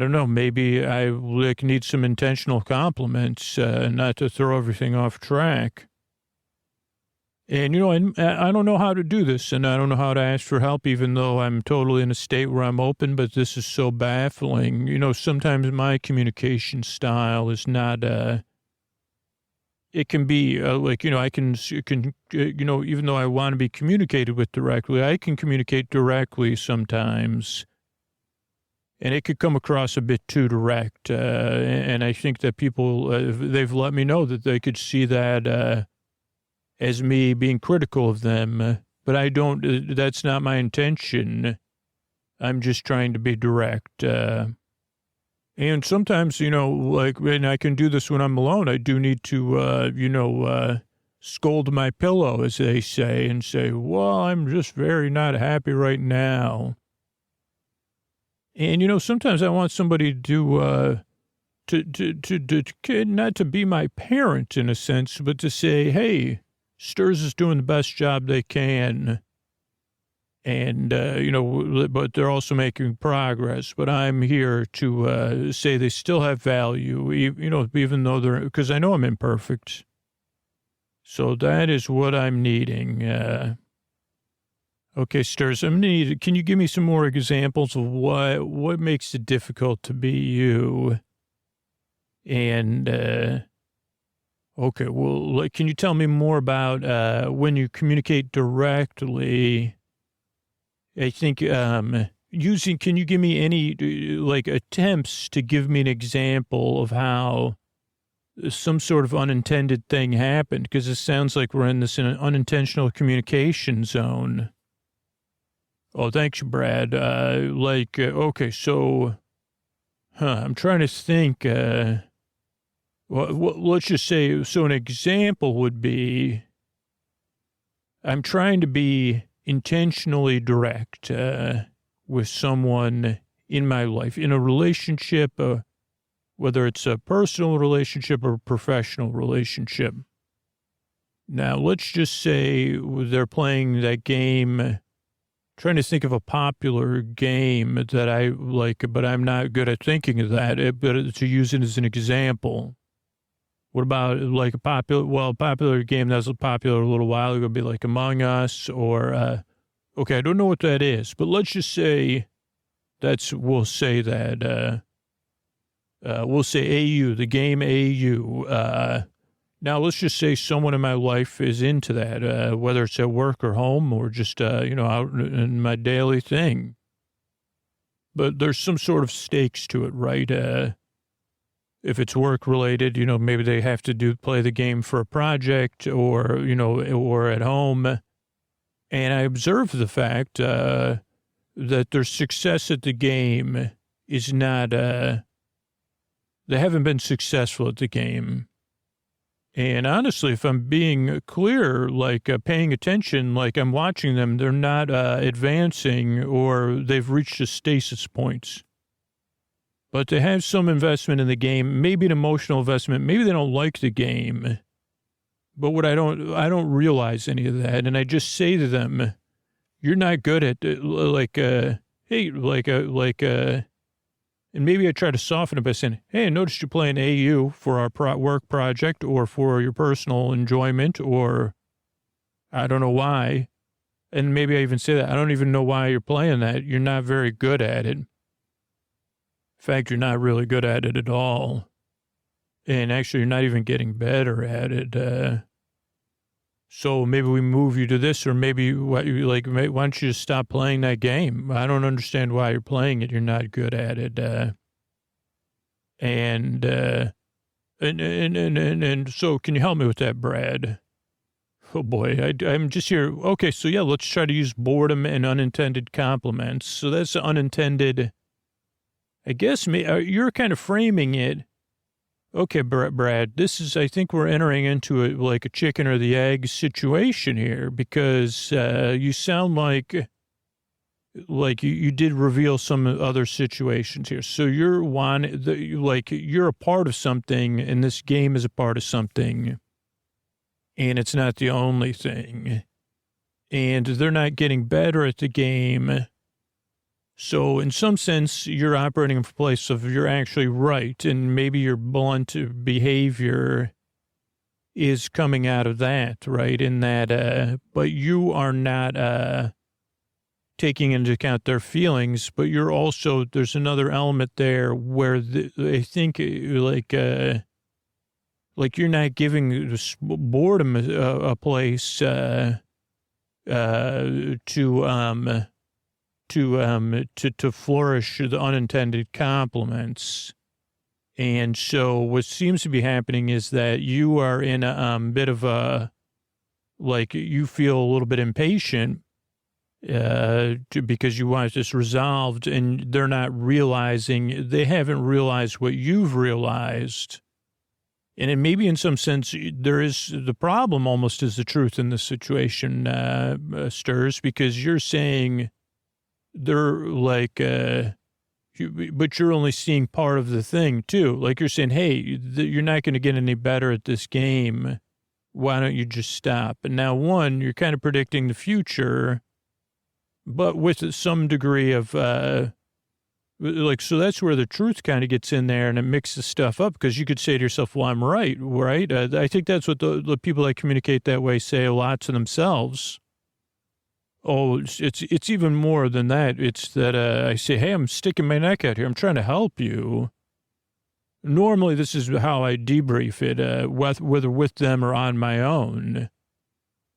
don't know, maybe I need some intentional compliments, not to throw everything off track. And, I don't know how to do this, and I don't know how to ask for help, even though I'm totally in a state where I'm open, but this is so baffling. Sometimes my communication style is not it can be I can even though I want to be communicated with directly, I can communicate directly sometimes, and it could come across a bit too direct. And I think that people, they've let me know that they could see that as me being critical of them, but I don't, that's not my intention. I'm just trying to be direct. And sometimes, when I can do this when I'm alone, I do need to, scold my pillow, as they say, and say, well, I'm just very not happy right now. And, sometimes I want somebody to not to be my parent in a sense, but to say, hey, Stirs is doing the best job they can. And, but they're also making progress. But I'm here to say they still have value, even though because I know I'm imperfect. So that is what I'm needing. Okay, Stirs, can you give me some more examples of what makes it difficult to be you? And, okay, well, can you tell me more about when you communicate directly? I think can you give me any, attempts to give me an example of how some sort of unintended thing happened? Because it sounds like we're in this unintentional communication zone. Oh, thanks, Brad. Okay, so, I'm trying to think, let's just say, so an example would be, I'm trying to be intentionally direct with someone in my life, in a relationship, whether it's a personal relationship or a professional relationship. Now, let's just say they're playing that game, trying to think of a popular game that I like, but I'm not good at thinking of that, but to use it as an example. What about like a popular game that was popular a little while ago would be like Among Us or, okay, I don't know what that is, but let's just say we'll say AU, the game AU. Now let's just say someone in my life is into that, whether it's at work or home or just, out in my daily thing. But there's some sort of stakes to it, right? If it's work related, maybe they have to play the game for a project or, or at home. And I observe the fact that their success at the game is not, they haven't been successful at the game. And honestly, if I'm being clear, paying attention, I'm watching them, they're not advancing or they've reached a stasis point. But they have some investment in the game, maybe an emotional investment. Maybe they don't like the game. But I don't realize any of that. And I just say to them, you're not good at and maybe I try to soften it by saying, hey, I noticed you're playing AU for our work project or for your personal enjoyment, or I don't know why. And maybe I even say that, I don't even know why you're playing that. You're not very good at it. In fact, you're not really good at it at all. And actually, you're not even getting better at it. So maybe we move you to this, or maybe why don't you just stop playing that game? I don't understand why you're playing it. You're not good at it. And so can you help me with that, Brad? Oh boy, I'm just here. Okay, so yeah, let's try to use boredom and unintended compliments. So that's unintended. I guess you're kind of framing it. Okay, Brad, I think we're entering into a chicken or the egg situation here, because you sound like you did reveal some other situations here. So you're you're a part of something, and this game is a part of something, and it's not the only thing. And they're not getting better at the game. So in some sense, you're operating from a place of you're actually right, and maybe your blunt behavior is coming out of that, right? In that, but you are not taking into account their feelings, but you're also, there's another element there where I think like you're not giving this boredom a place to flourish the unintended compliments. And so what seems to be happening is that you are in a bit of a, like you feel a little bit impatient because you want this resolved, and they haven't realized what you've realized. And it maybe in some sense, there is the problem almost is the truth in this situation, Stirs, because you're saying they're like, but you're only seeing part of the thing too. Like you're saying, hey, you're not going to get any better at this game. Why don't you just stop? And now you're kind of predicting the future, but with some degree of, so that's where the truth kind of gets in there and it mixes stuff up, because you could say to yourself, well, I'm right? I think that's what the people that communicate that way say a lot to themselves. Oh, it's even more than that. It's that I say, hey, I'm sticking my neck out here. I'm trying to help you. Normally, this is how I debrief it, whether with them or on my own.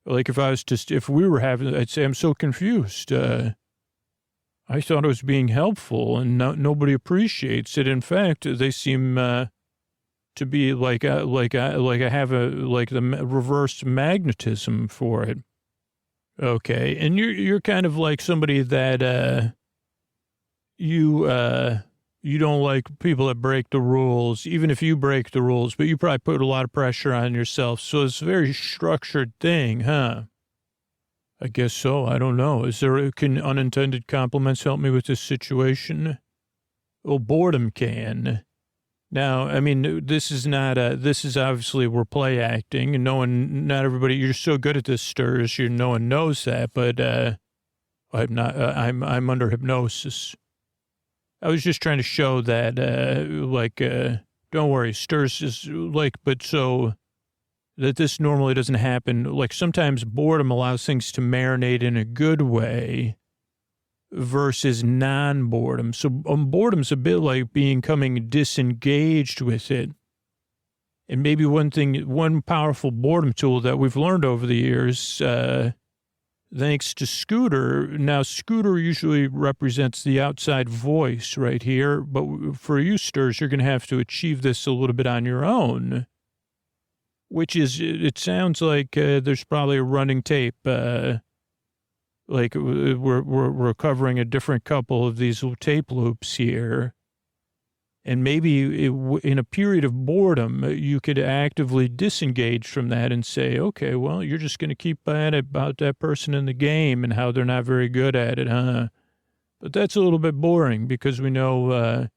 Like if we were having, I'd say, I'm so confused. I thought I was being helpful, and nobody appreciates it. In fact, they seem to be like I have the reverse magnetism for it. Okay, and you're kind of like somebody that you don't like people that break the rules, even if you break the rules, but you probably put a lot of pressure on yourself. So it's a very structured thing, huh? I guess so. I don't know. Can unintended compliments help me with this situation? Well, boredom can. Now, I mean, this is obviously we're play acting, and not everybody, you're so good at this, Stirs, no one knows that, but I'm not, I'm under hypnosis. I was just trying to show that, don't worry, Stirs is but so that this normally doesn't happen. Like sometimes boredom allows things to marinate in a good way versus non-boredom. So boredom's a bit like becoming disengaged with it. And maybe one powerful boredom tool that we've learned over the years, thanks to Scooter. Now, Scooter usually represents the outside voice right here, but for you, Stirs, you're going to have to achieve this a little bit on your own, which is, it sounds like there's probably a running tape, like we're covering a different couple of these tape loops here. And maybe in a period of boredom, you could actively disengage from that and say, okay, well, you're just going to keep at it about that person in the game and how they're not very good at it, huh? But that's a little bit boring, because we know,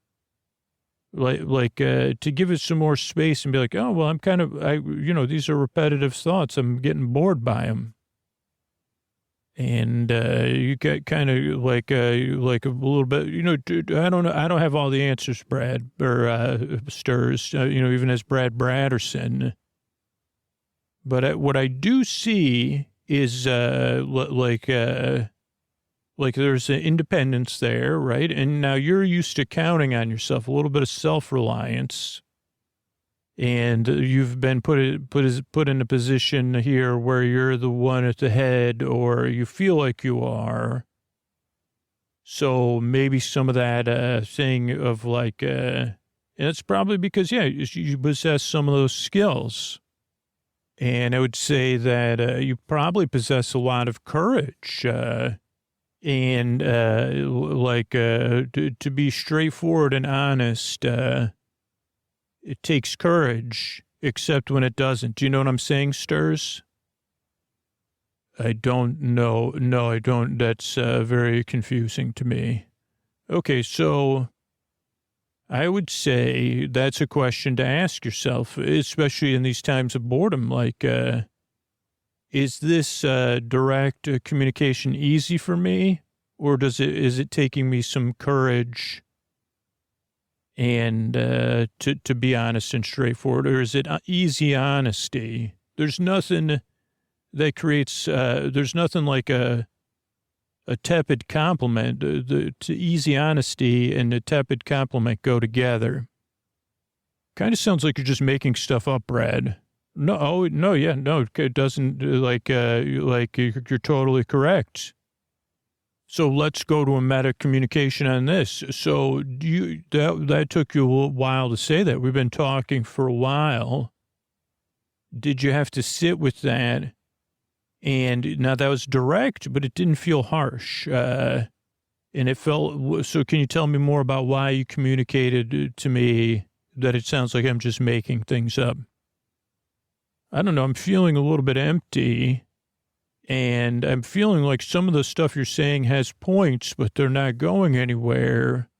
to give it some more space and be like, oh, well, these are repetitive thoughts. I'm getting bored by them. And you get kind of like a little bit, I don't know. I don't have all the answers, Brad, or Stirs, even as Brad Braderson. But what I do see is there's an independence there, right? And now you're used to counting on yourself, a little bit of self-reliance. And you've been put in a position here where you're the one at the head, or you feel like you are. So maybe some of that thing of and it's probably because, you possess some of those skills. And I would say that you probably possess a lot of courage and to be straightforward and honest. It takes courage, except when it doesn't. Do you know what I'm saying, Stirs? I don't know. No, I don't. That's very confusing to me. Okay, so I would say that's a question to ask yourself, especially in these times of boredom. Is this direct communication easy for me, or is it taking me some courage and to be honest and straightforward, or is it easy honesty? There's nothing that creates, there's nothing like a tepid compliment. To easy honesty and a tepid compliment go together. Kind of sounds like you're just making stuff up, Brad. No, oh, no, yeah, no, it doesn't, you're totally correct. So let's go to a meta communication on this. So that took you a while to say that. We've been talking for a while. Did you have to sit with that? And now that was direct, but it didn't feel harsh. And it felt, so can you tell me more about why you communicated to me that it sounds like I'm just making things up? I don't know. I'm feeling a little bit empty, and I'm feeling like some of the stuff you're saying has points, but they're not going anywhere.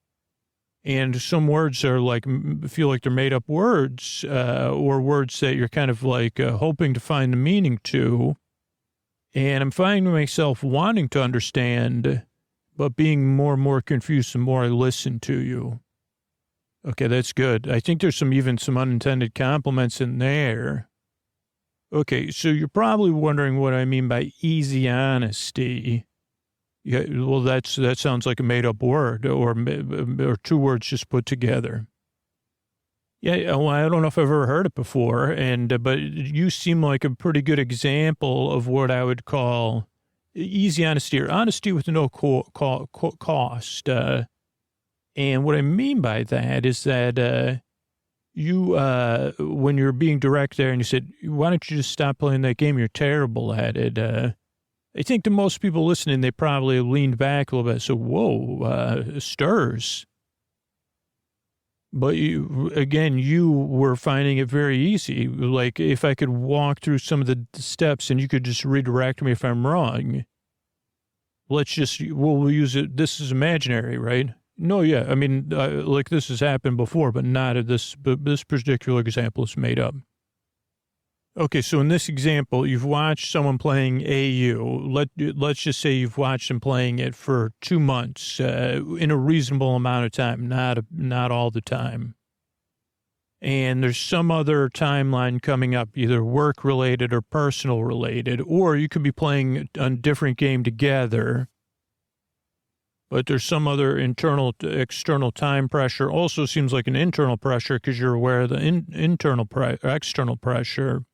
And some words are like, feel like they're made up words, or words that you're kind of like hoping to find the meaning to. And I'm finding myself wanting to understand, but being more and more confused the more I listen to you. Okay, that's good. I think there's even some unintended compliments in there. Okay, so you're probably wondering what I mean by easy honesty. Yeah, well, that sounds like a made-up word, or two words just put together. Yeah, well, I don't know if I've ever heard it before, but you seem like a pretty good example of what I would call easy honesty, or honesty with no cost. And what I mean by that is that you, when you're being direct there and you said, why don't you just stop playing that game? You're terrible at it. I think to most people listening, they probably leaned back a little bit. So, whoa, stirs. But you were finding it very easy. Like if I could walk through some of the steps and you could just redirect me if I'm wrong. We'll use it. This is imaginary, right? No, yeah. I mean, like this has happened before, but not at this, but this particular example is made up. Okay, so in this example, you've watched someone playing AU. Let's just say you've watched them playing it for 2 months in a reasonable amount of time, not all the time. And there's some other timeline coming up, either work-related or personal-related, or you could be playing a different game together. But there's some other external time pressure. Also seems like an internal pressure because you're aware of the external pressure.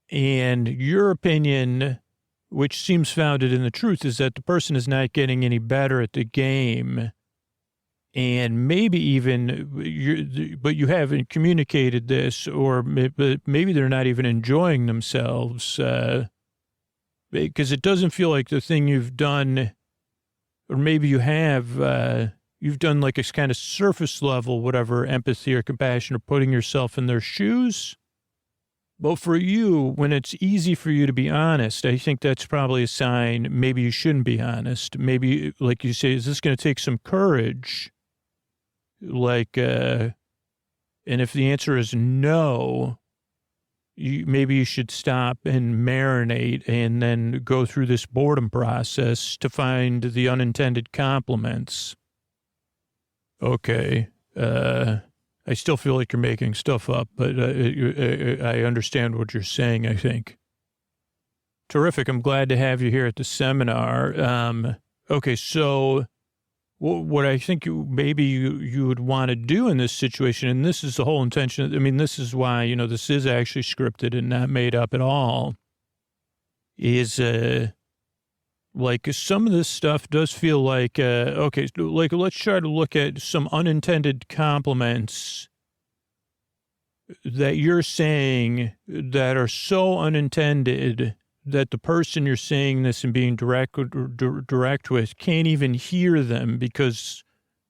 And your opinion, which seems founded in the truth, is that the person is not getting any better at the game. And maybe even, but you haven't communicated this, or maybe they're not even enjoying themselves. Because it doesn't feel like the thing you've done, or maybe you have, you've done like a kind of surface level, whatever, empathy or compassion, or putting yourself in their shoes. But for you, when it's easy for you to be honest, I think that's probably a sign maybe you shouldn't be honest. Maybe, like you say, is this going to take some courage? And if the answer is no, maybe you should stop and marinate and then go through this boredom process to find the unintended compliments. Okay. I still feel like you're making stuff up, but I understand what you're saying, I think. Terrific. I'm glad to have you here at the seminar. Okay, so what I think maybe you would want to do in this situation, and this is the whole intention. I mean, this is why, this is actually scripted and not made up at all, is like some of this stuff does feel like, okay, like let's try to look at some unintended compliments that you're saying that are so unintended that the person you're saying this and being direct with can't even hear them because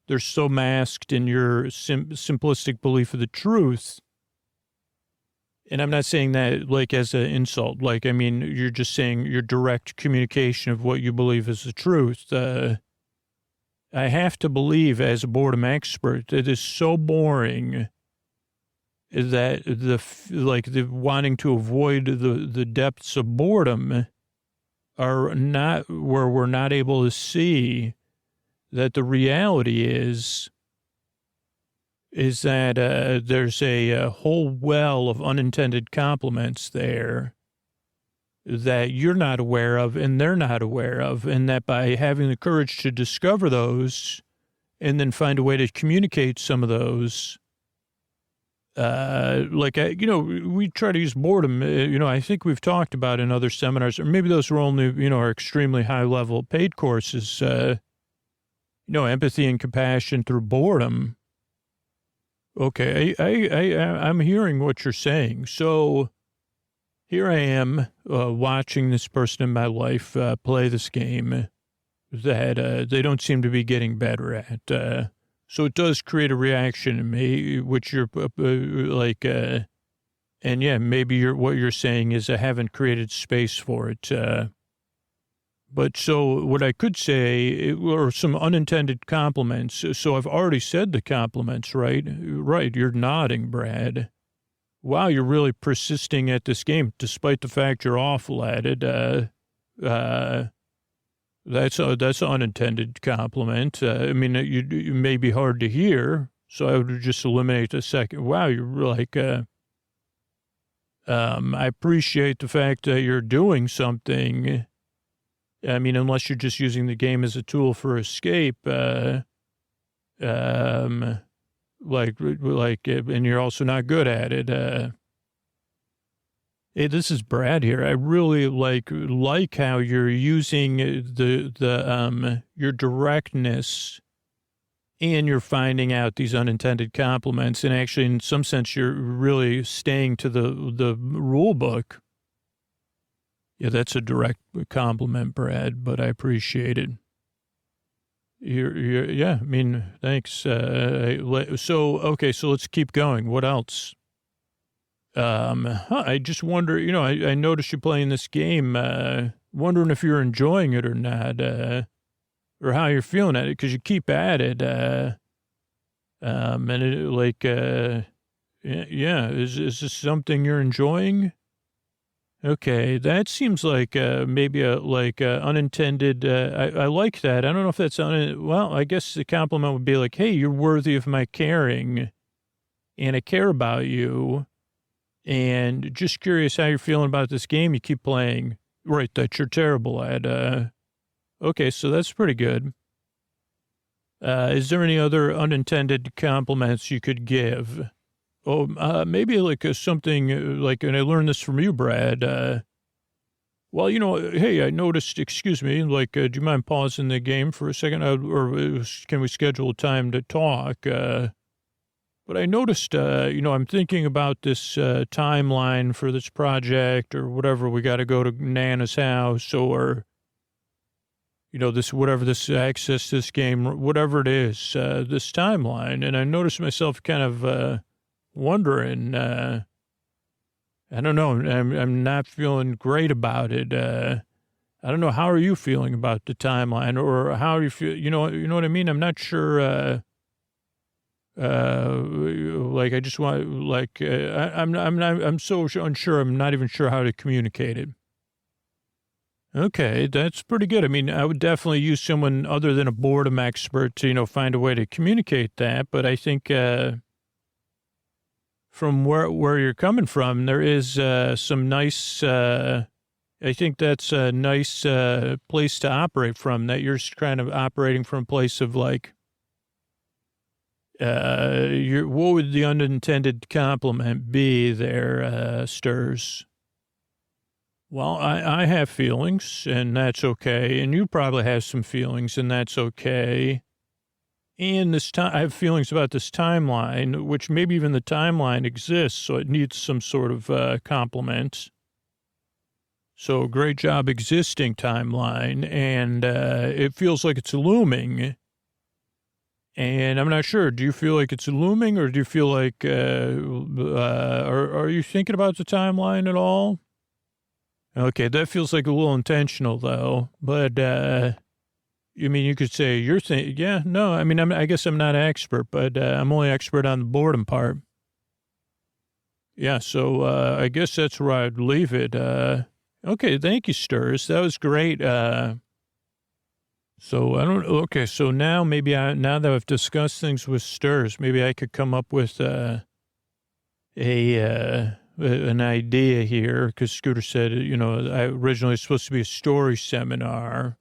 they're so masked in your simplistic belief of the truth. And I'm not saying that like as an insult. Like, I mean, you're just saying your direct communication of what you believe is the truth. I have to believe as a boredom expert that it's so boring that the wanting to avoid the depths of boredom are not where we're not able to see that the reality is that there's a whole well of unintended compliments there that you're not aware of and they're not aware of, and that by having the courage to discover those and then find a way to communicate some of those, we try to use boredom, I think we've talked about in other seminars, or maybe those are only, are extremely high level paid courses, empathy and compassion through boredom. Okay. I'm hearing what you're saying. So here I am, watching this person in my life, play this game that, they don't seem to be getting better at, so it does create a reaction in me, which you're and yeah, maybe what you're saying is I haven't created space for it. But so what I could say are some unintended compliments. So I've already said the compliments, right? Right. You're nodding, Brad. Wow, you're really persisting at this game, despite the fact you're awful at it. That's an unintended compliment. I mean, it may be hard to hear, so I would just eliminate the second. Wow, you're like, I appreciate the fact that you're doing something. I mean, unless you're just using the game as a tool for escape, and you're also not good at it. Hey, this is Brad here. I really like how you're using your directness, and you're finding out these unintended compliments. And actually, in some sense, you're really staying to the rule book. Yeah, that's a direct compliment, Brad, but I appreciate it. Yeah, I mean, thanks. So let's keep going. What else? I just wonder, I noticed you playing this game, wondering if you're enjoying it or not, or how you're feeling at it, because you keep at it, and is this something you're enjoying? Okay, that seems like maybe a unintended. I like that. I don't know if that's well. I guess the compliment would be like, "Hey, you're worthy of my caring, and I care about you, and just curious how you're feeling about this game you keep playing. Right, that you're terrible at." Okay, so that's pretty good. Is there any other unintended compliments you could give? Oh, maybe like something like, and I learned this from you, Brad. Well, hey, I noticed, excuse me, do you mind pausing the game for a second? Or can we schedule a time to talk? But I noticed, I'm thinking about this timeline for this project or whatever. We got to go to Nana's house or, this access this game, whatever it is, this timeline. And I noticed myself kind of wondering, I don't know, I'm not feeling great about it. I don't know. How are you feeling about the timeline, or how do you feel? You know what I mean? I'm not sure. I just want, I'm so unsure. I'm not even sure how to communicate it. Okay, that's pretty good. I mean, I would definitely use someone other than a boredom expert to, find a way to communicate that. But I think, from where you're coming from, there is some nice, I think that's a nice place to operate from, that you're kind of operating from a place of what would the unintended compliment be there, Stirs? Well, I have feelings, and that's okay. And you probably have some feelings, and that's okay. And I have feelings about this timeline, which maybe even the timeline exists, so it needs some sort of compliment. So great job existing timeline, and it feels like it's looming. And I'm not sure. Do you feel like it's looming, or do you feel like, are you thinking about the timeline at all? Okay, that feels like a little intentional, though. But, you could say you're thinking, yeah, no, I guess I'm not an expert, but I'm only expert on the boredom part. Yeah, so I guess that's where I'd leave it. Okay, thank you, Stirs. That was great. So I don't, okay, so now now that I've discussed things with Stirs, maybe I could come up with an idea here, because Scooter said, I originally was supposed to be a story seminar.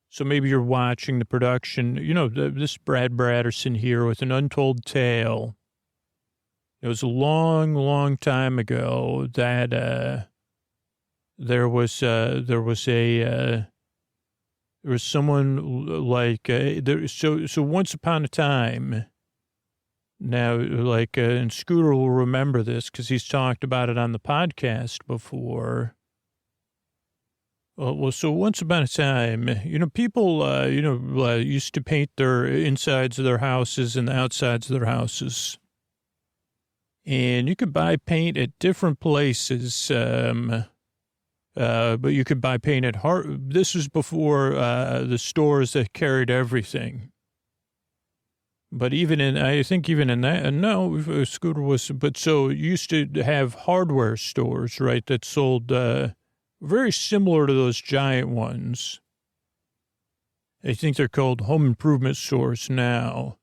So maybe you're watching the production, this Brad Braderson here with an untold tale. It was a long, long time ago that there was someone like so once upon a time. Now, and Scooter will remember this because he's talked about it on the podcast before. Well, so once upon a time, people, used to paint their insides of their houses and the outsides of their houses. And you could buy paint at different places, but you could buy paint at This was before the stores that carried everything. But I think even in that, no, Scooter was, but so you used to have hardware stores, right, that sold very similar to those giant ones. I think they're called home improvement stores now.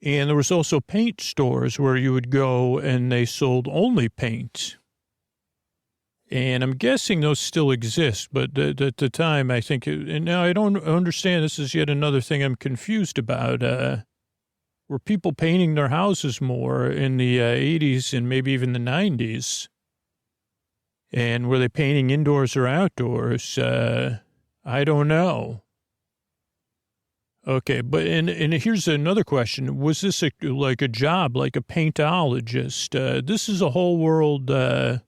And there was also paint stores where you would go and they sold only paint. And I'm guessing those still exist, but at the time, I think, and now I don't understand, this is yet another thing I'm confused about. Were people painting their houses more in the 80s and maybe even the 90s? And were they painting indoors or outdoors? I don't know. Okay, but and here's another question. Was this like a job, like a paintologist? This is a whole world... a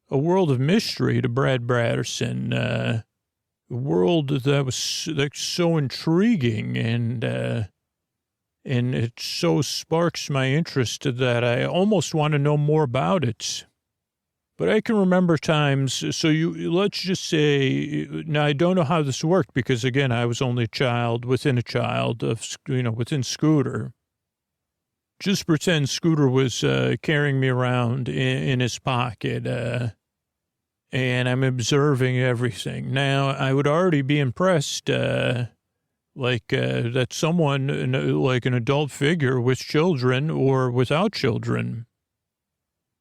world of mystery to Brad Braderson, a world that's so intriguing and it so sparks my interest that I almost want to know more about it. But I can remember times, so let's just say, now I don't know how this worked because again, I was only a child within within Scooter. Just pretend Scooter was carrying me around in his pocket, and I'm observing everything. Now, I would already be impressed, that someone, like an adult figure with children or without children,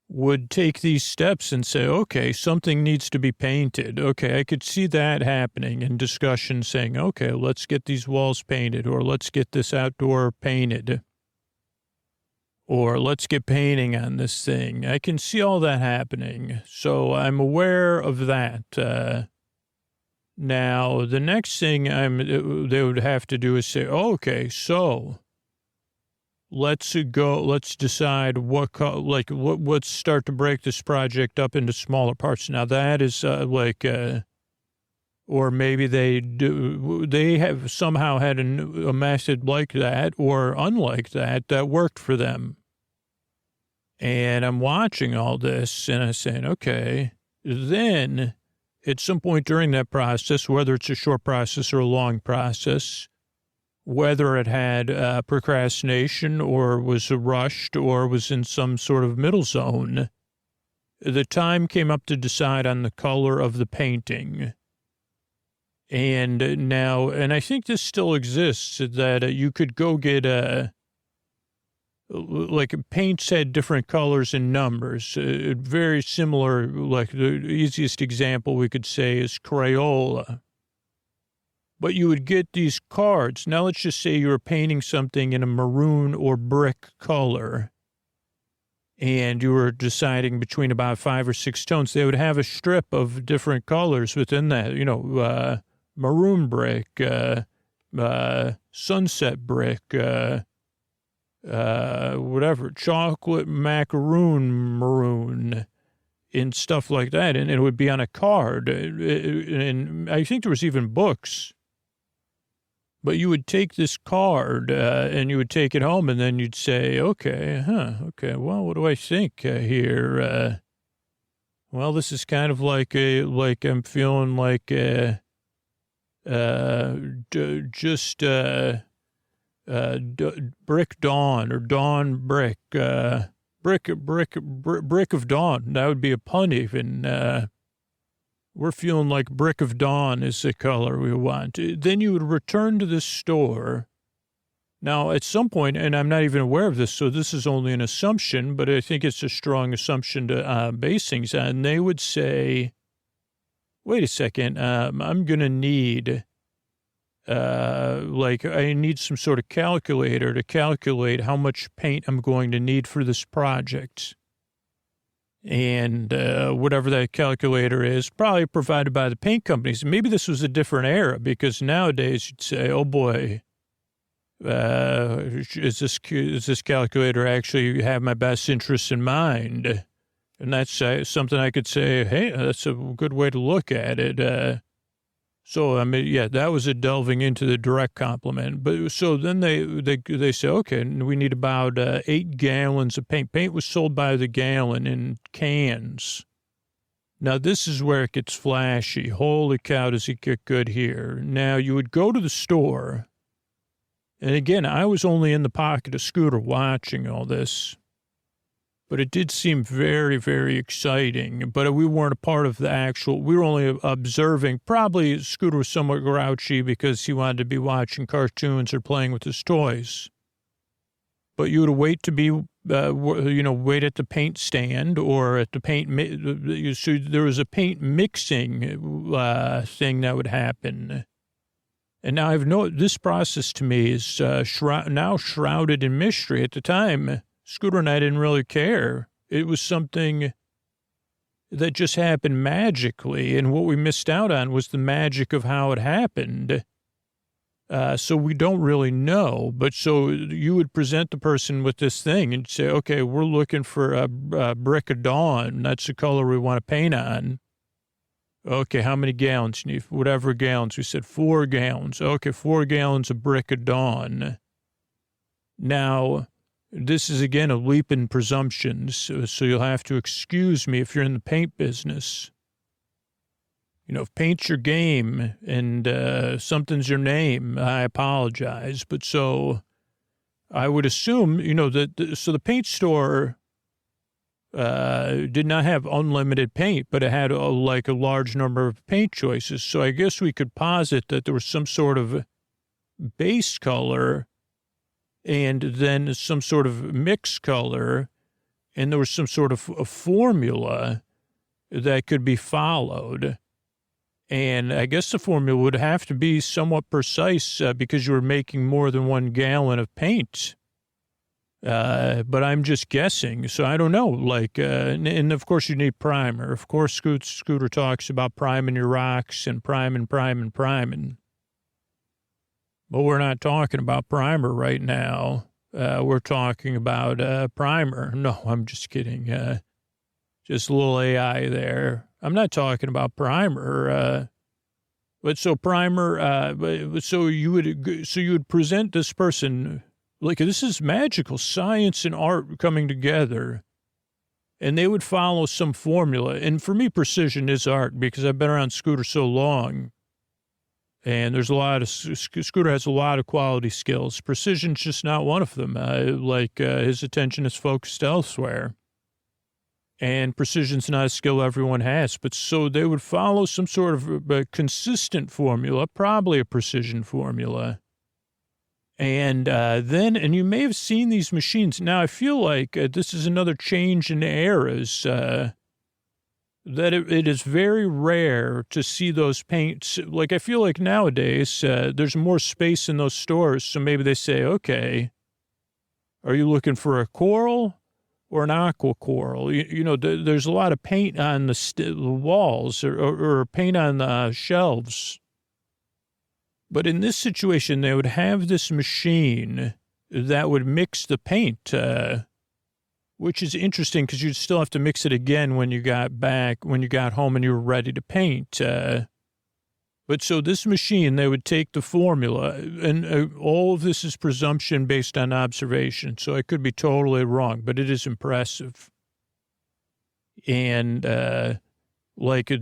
would take these steps and say, okay, something needs to be painted. Okay, I could see that happening in discussion saying, okay, let's get these walls painted or let's get this outdoor painted. Or let's get painting on this thing. I can see all that happening. So I'm aware of that. Now, the next thing they would have to do is say, okay, so let's decide let's start to break this project up into smaller parts. Now that is or maybe they have somehow had a method like that or unlike that worked for them. And I'm watching all this and I'm saying, okay, then at some point during that process, whether it's a short process or a long process, whether it had procrastination or was rushed or was in some sort of middle zone, the time came up to decide on the color of the painting. And I think this still exists, that you could go get paints had different colors and numbers, very similar, like the easiest example we could say is Crayola. But you would get these cards. Now let's just say you were painting something in a maroon or brick color, and you were deciding between about 5 or 6 tones. They would have a strip of different colors within that, maroon brick, sunset brick, whatever, chocolate maroon, and stuff like that. And it would be on a card. And I think there was even books. But you would take this card and you would take it home and then you'd say, okay, well, what do I think here? Well, this is kind of like I'm feeling like brick dawn or dawn brick, brick of dawn. That would be a pun even. We're feeling like brick of dawn is the color we want. Then you would return to this store. Now, at some point, and I'm not even aware of this, so this is only an assumption, but I think it's a strong assumption to base things on. And they would say, wait a second, I'm going to need like I need some sort of calculator to calculate how much paint I'm going to need for this project. And whatever that calculator is, probably provided by the paint companies. Maybe this was a different era, because nowadays you'd say, oh boy, is this calculator actually have my best interests in mind? And that's something I could say, hey, that's a good way to look at it. So, I mean, yeah, that was a delving into the direct compliment. But so then they say, okay, we need about 8 gallons of paint. Paint was sold by the gallon in cans. Now, this is where it gets flashy. Holy cow, does it get good here. Now, you would go to the store. And again, I was only in the pocket of Scooter watching all this. But it did seem very, very exciting. But we weren't a part of the actual, we were only observing. Probably Scooter was somewhat grouchy because he wanted to be watching cartoons or playing with his toys. But you would wait to be, wait at the paint stand or at the paint, so there was a paint mixing thing that would happen. And now this process to me is now shrouded in mystery. At the time, Scooter and I didn't really care. It was something that just happened magically, and what we missed out on was the magic of how it happened. So we don't really know, but so you would present the person with this thing and say, okay, we're looking for a brick of dawn. That's the color we want to paint on. Okay, how many gallons you need? Whatever gallons. We said 4 gallons. Okay, 4 gallons of brick of dawn. Now, this is, again, a leap in presumptions, so you'll have to excuse me if you're in the paint business. You know, if paint's your game and something's your name, I apologize. But so I would assume, so the paint store did not have unlimited paint, but it had a large number of paint choices. So I guess we could posit that there was some sort of base color and then some sort of mixed color, and there was some sort of a formula that could be followed. And I guess the formula would have to be somewhat precise because you were making more than 1 gallon of paint. But I'm just guessing, so I don't know. And of course you need primer. Of course, Scooter talks about priming your rocks and priming. But we're not talking about primer right now. We're talking about primer. No, I'm just kidding. Just a little AI there. I'm not talking about primer. But so primer. So you would present this person like this is magical science and art coming together, and they would follow some formula. And for me, precision is art because I've been around Scooter so long. And there's Scooter has a lot of quality skills. Precision's just not one of them. His attention is focused elsewhere. And precision's not a skill everyone has. But so they would follow some sort of a consistent formula, probably a precision formula. And and you may have seen these machines. Now, I feel like this is another change in eras. That it is very rare to see those paints. Like, I feel like nowadays there's more space in those stores. So maybe they say, okay, are you looking for a coral or an aqua coral? There's a lot of paint on the walls or paint on the shelves. But in this situation, they would have this machine that would mix the paint, which is interesting because you'd still have to mix it again when you got home and you were ready to paint. But so this machine, they would take the formula, and all of this is presumption based on observation. So I could be totally wrong, but it is impressive. And the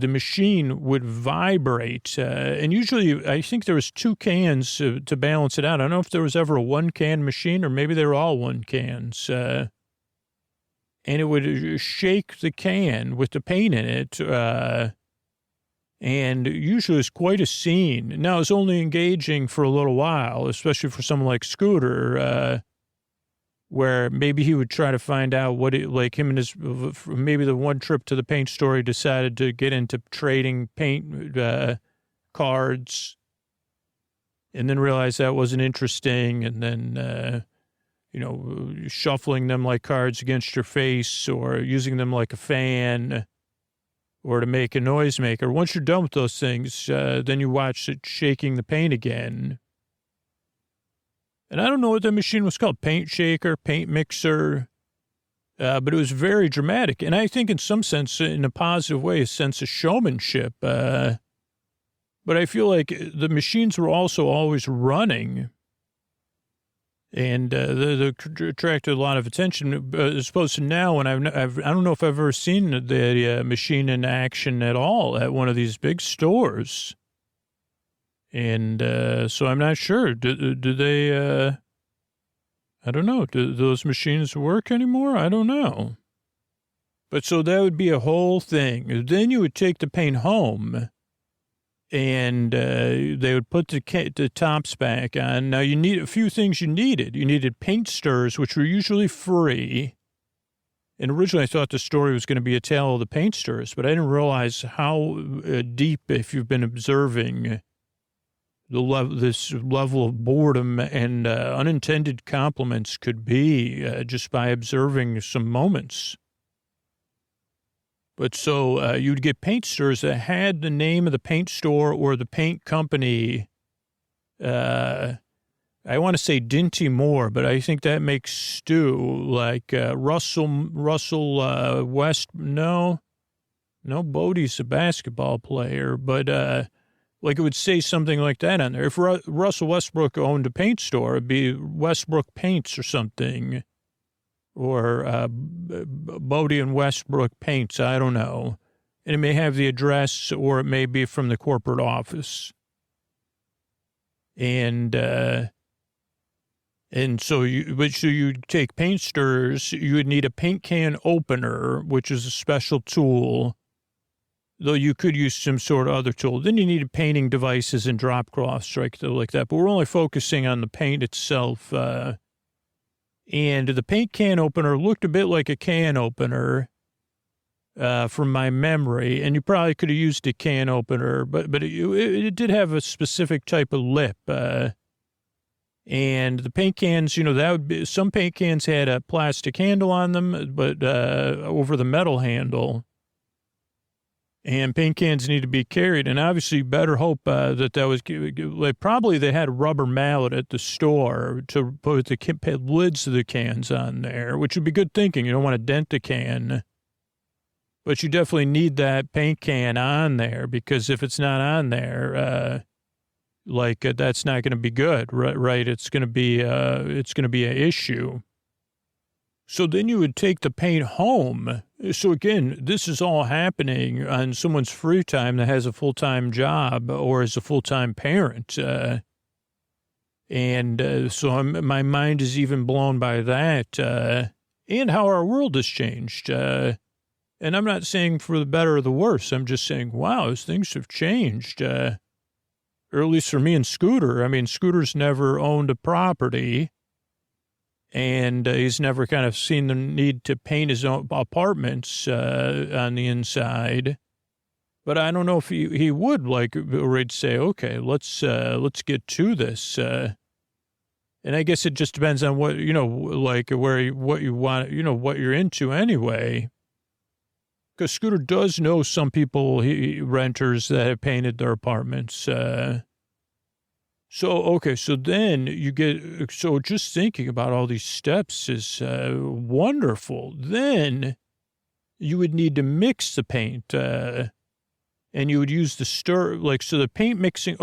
machine would vibrate, and usually I think there was 2 cans to balance it out. I don't know if there was ever a 1-can machine, or maybe they were all 1 cans. And it would shake the can with the paint in it. And usually it's quite a scene. Now, it's only engaging for a little while, especially for someone like Scooter, where maybe he would try to find out maybe the one trip to the paint store, he decided to get into trading paint cards. and then realize that wasn't interesting, and then, shuffling them like cards against your face or using them like a fan or to make a noisemaker. Once you're done with those things, then you watch it shaking the paint again. And I don't know what the machine was called, paint shaker, paint mixer, but it was very dramatic. And I think in some sense, in a positive way, a sense of showmanship. But I feel like the machines were also always running. And they attracted a lot of attention, as opposed to now when I don't know if I've ever seen the machine in action at all at one of these big stores. And so I'm not sure. Do they, I don't know. Do those machines work anymore? I don't know. But so that would be a whole thing. Then you would take the paint home. And they would put the tops back on. Now, you need a few things you needed. You needed paint stirrers, which were usually free. And originally, I thought the story was going to be a tale of the paint stirrers, but I didn't realize how deep, if you've been observing this level of boredom and unintended compliments could be just by observing some moments. But so you'd get paint stirrers that had the name of the paint store or the paint company. I want to say Dinty Moore, but I think that makes stew like Russell West. No, Bodie's a basketball player, but like it would say something like that on there. If Russell Westbrook owned a paint store, it'd be Westbrook Paints or something. Or Bodie and Westbrook Paints, I don't know. And it may have the address, or it may be from the corporate office. And so you take paint stirrers, you would need a paint can opener, which is a special tool, though you could use some sort of other tool. Then you needed painting devices and drop cloths, like that. But we're only focusing on the paint itself. And the paint can opener looked a bit like a can opener from my memory. And you probably could have used a can opener, but it did have a specific type of lip. And the paint cans, that would be, some paint cans had a plastic handle on them, but over the metal handle. And paint cans need to be carried. And obviously, you better hope that was, like, probably they had a rubber mallet at the store to put the lids of the cans on there, which would be good thinking. You don't want to dent the can. But you definitely need that paint can on there, because if it's not on there, that's not going to be good, right? It's going to be an issue. So then you would take the paint home. So again, this is all happening on someone's free time that has a full-time job or is a full-time parent. So my mind is even blown by that and how our world has changed. And I'm not saying for the better or the worse. I'm just saying, wow, things have changed. Or at least for me and Scooter. I mean, Scooter's never owned a property. And he's never kind of seen the need to paint his own apartments on the inside. But I don't know if he would, or he'd say, okay, let's get to this. And I guess it just depends on what, what you want, what you're into anyway. Because Scooter does know some people, renters that have painted their apartments. So then so just thinking about all these steps is wonderful. Then you would need to mix the paint, and you would use the stir, so the paint mixing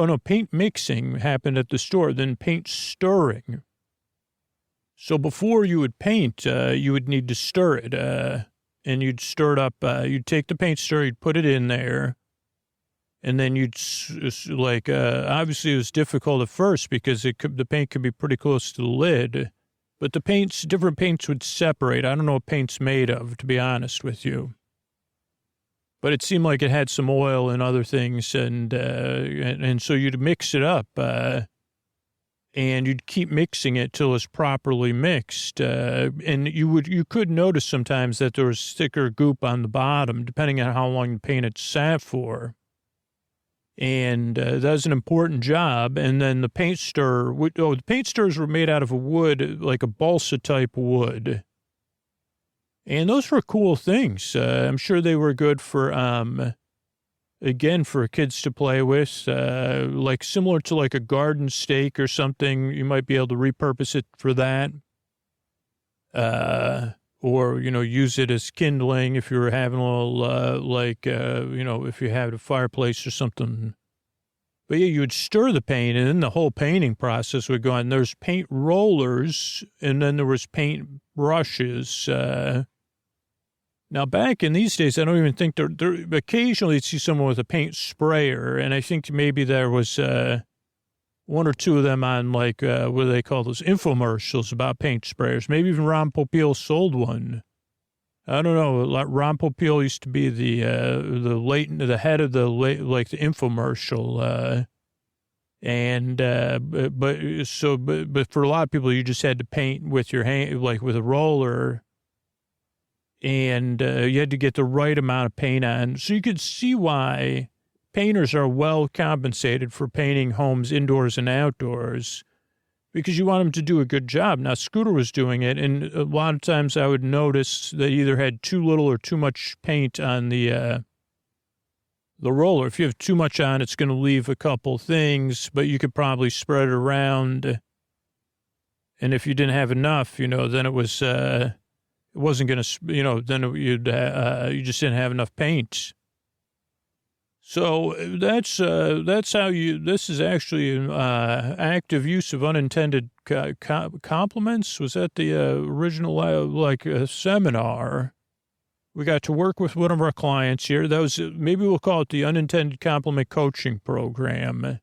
happened at the store, then paint stirring. So before you would paint, you would need to stir it, and you'd stir it up, you'd take the paint stirrer, you'd put it in there. And then obviously it was difficult at first because the paint could be pretty close to the lid, but different paints would separate. I don't know what paint's made of, to be honest with you. But it seemed like it had some oil and other things, and so you'd mix it up, and you'd keep mixing it till it's properly mixed. And you could notice sometimes that there was thicker goop on the bottom, depending on how long the paint had sat for. And that was an important job. And then the paint stirrer, the paint stirrers were made out of a wood, like a balsa type wood. And those were cool things. I'm sure they were good for, again, for kids to play with, like similar to like a garden stake or something. You might be able to repurpose it for that. Or, use it as kindling if you were having a little, if you had a fireplace or something. But yeah, you would stir the paint and then the whole painting process would go on. There's paint rollers and then there was paint brushes. Now, back in these days, I don't even think there occasionally you'd see someone with a paint sprayer. And I think maybe there was one or two of them on what do they call those infomercials about paint sprayers. Maybe even Ron Popeil sold one. I don't know. Ron Popeil used to be the head of the infomercial. But for a lot of people, you just had to paint with your hand, like with a roller. And you had to get the right amount of paint on. So you could see why painters are well compensated for painting homes indoors and outdoors because you want them to do a good job. Now, Scooter was doing it, and a lot of times I would notice they either had too little or too much paint on the roller. If you have too much on, it's going to leave a couple things, but you could probably spread it around. And if you didn't have enough, then it was... it wasn't going to, then you just didn't have enough paint. So that's how this is actually an active use of unintended compliments. Was that the original, seminar? We got to work with one of our clients here. That was, maybe we'll call it the unintended compliment coaching program.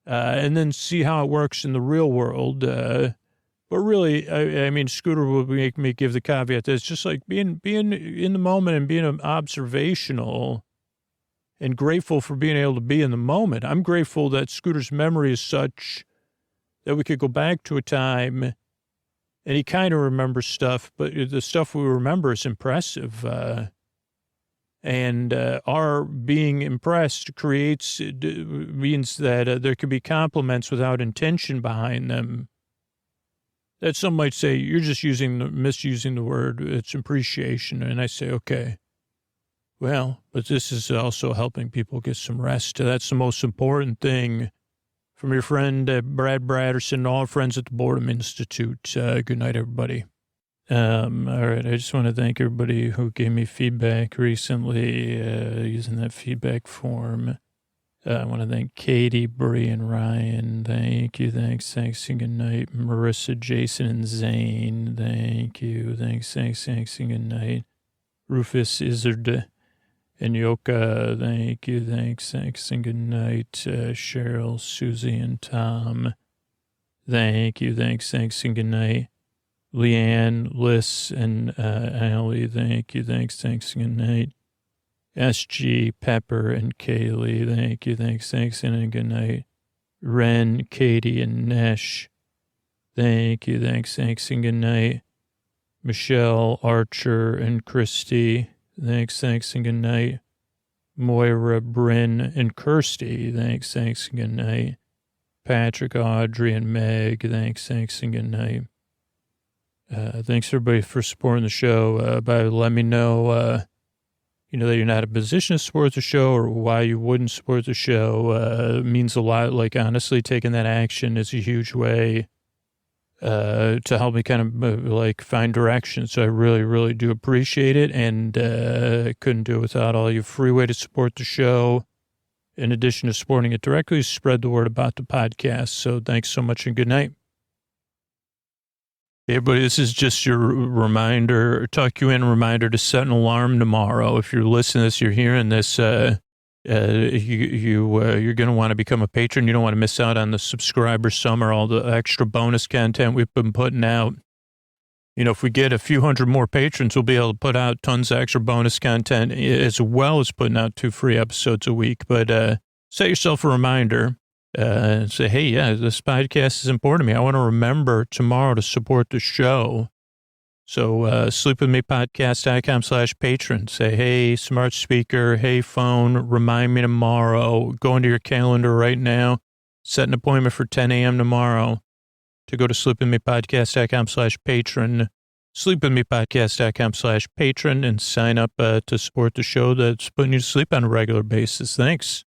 And then see how it works in the real world. But really, I mean, Scooter will make me give the caveat that it's just like being in the moment and being observational and grateful for being able to be in the moment. I'm grateful that Scooter's memory is such that we could go back to a time and he kind of remembers stuff, but the stuff we remember is impressive. And our being impressed means that there could be compliments without intention behind them. That some might say, you're just misusing the word, it's appreciation. And I say, okay, well, but this is also helping people get some rest. That's the most important thing. From your friend, Brad Braderson, and all friends at the Boredom Institute. Good night, everybody. All right, I just want to thank everybody who gave me feedback recently using that feedback form. I want to thank Katie, Bree, and Ryan. Thank you. Thanks, and good night. Marissa, Jason, and Zane. Thank you. Thanks, and good night. Rufus, Izzard, and Yoka. Thank you. Thanks, and good night. Cheryl, Susie, and Tom. Thank you. Thanks, and good night. Leanne, Liz, and Allie. Thank you. Thanks, and good night. SG, Pepper, and Kaylee. Thank you. Thanks, and good night. Ren, Katie, and Nesh. Thank you. Thanks, and good night. Michelle, Archer, and Christy. Thanks, and good night. Moira, Bryn, and Kirsty. Thanks, and good night. Patrick, Audrey, and Meg. Thanks, and good night. Thanks, everybody, for supporting the show. Let me know... that you're not in a position to support the show or why you wouldn't support the show means a lot. Like, honestly, taking that action is a huge way to help me kind of find direction. So I really, really do appreciate it. And I couldn't do it without all you. Free way to support the show. In addition to supporting it directly, spread the word about the podcast. So thanks so much and good night. Hey everybody, this is just your reminder to set an alarm tomorrow. If you're listening to this, you're hearing this, you're going to want to become a patron. You don't want to miss out on the subscriber summer, all the extra bonus content we've been putting out. If we get a few hundred more patrons, we'll be able to put out tons of extra bonus content as well as putting out 2 free episodes a week. But set yourself a reminder. Say, hey, yeah, this podcast is important to me. I want to remember tomorrow to support the show. So sleepwithmepodcast.com/patron. Say, hey, smart speaker, hey, phone, remind me tomorrow. Go into your calendar right now. Set an appointment for 10 a.m. tomorrow to go to sleepwithmepodcast.com/patron. Sleepwithmepodcast.com/patron and sign up to support the show that's putting you to sleep on a regular basis. Thanks.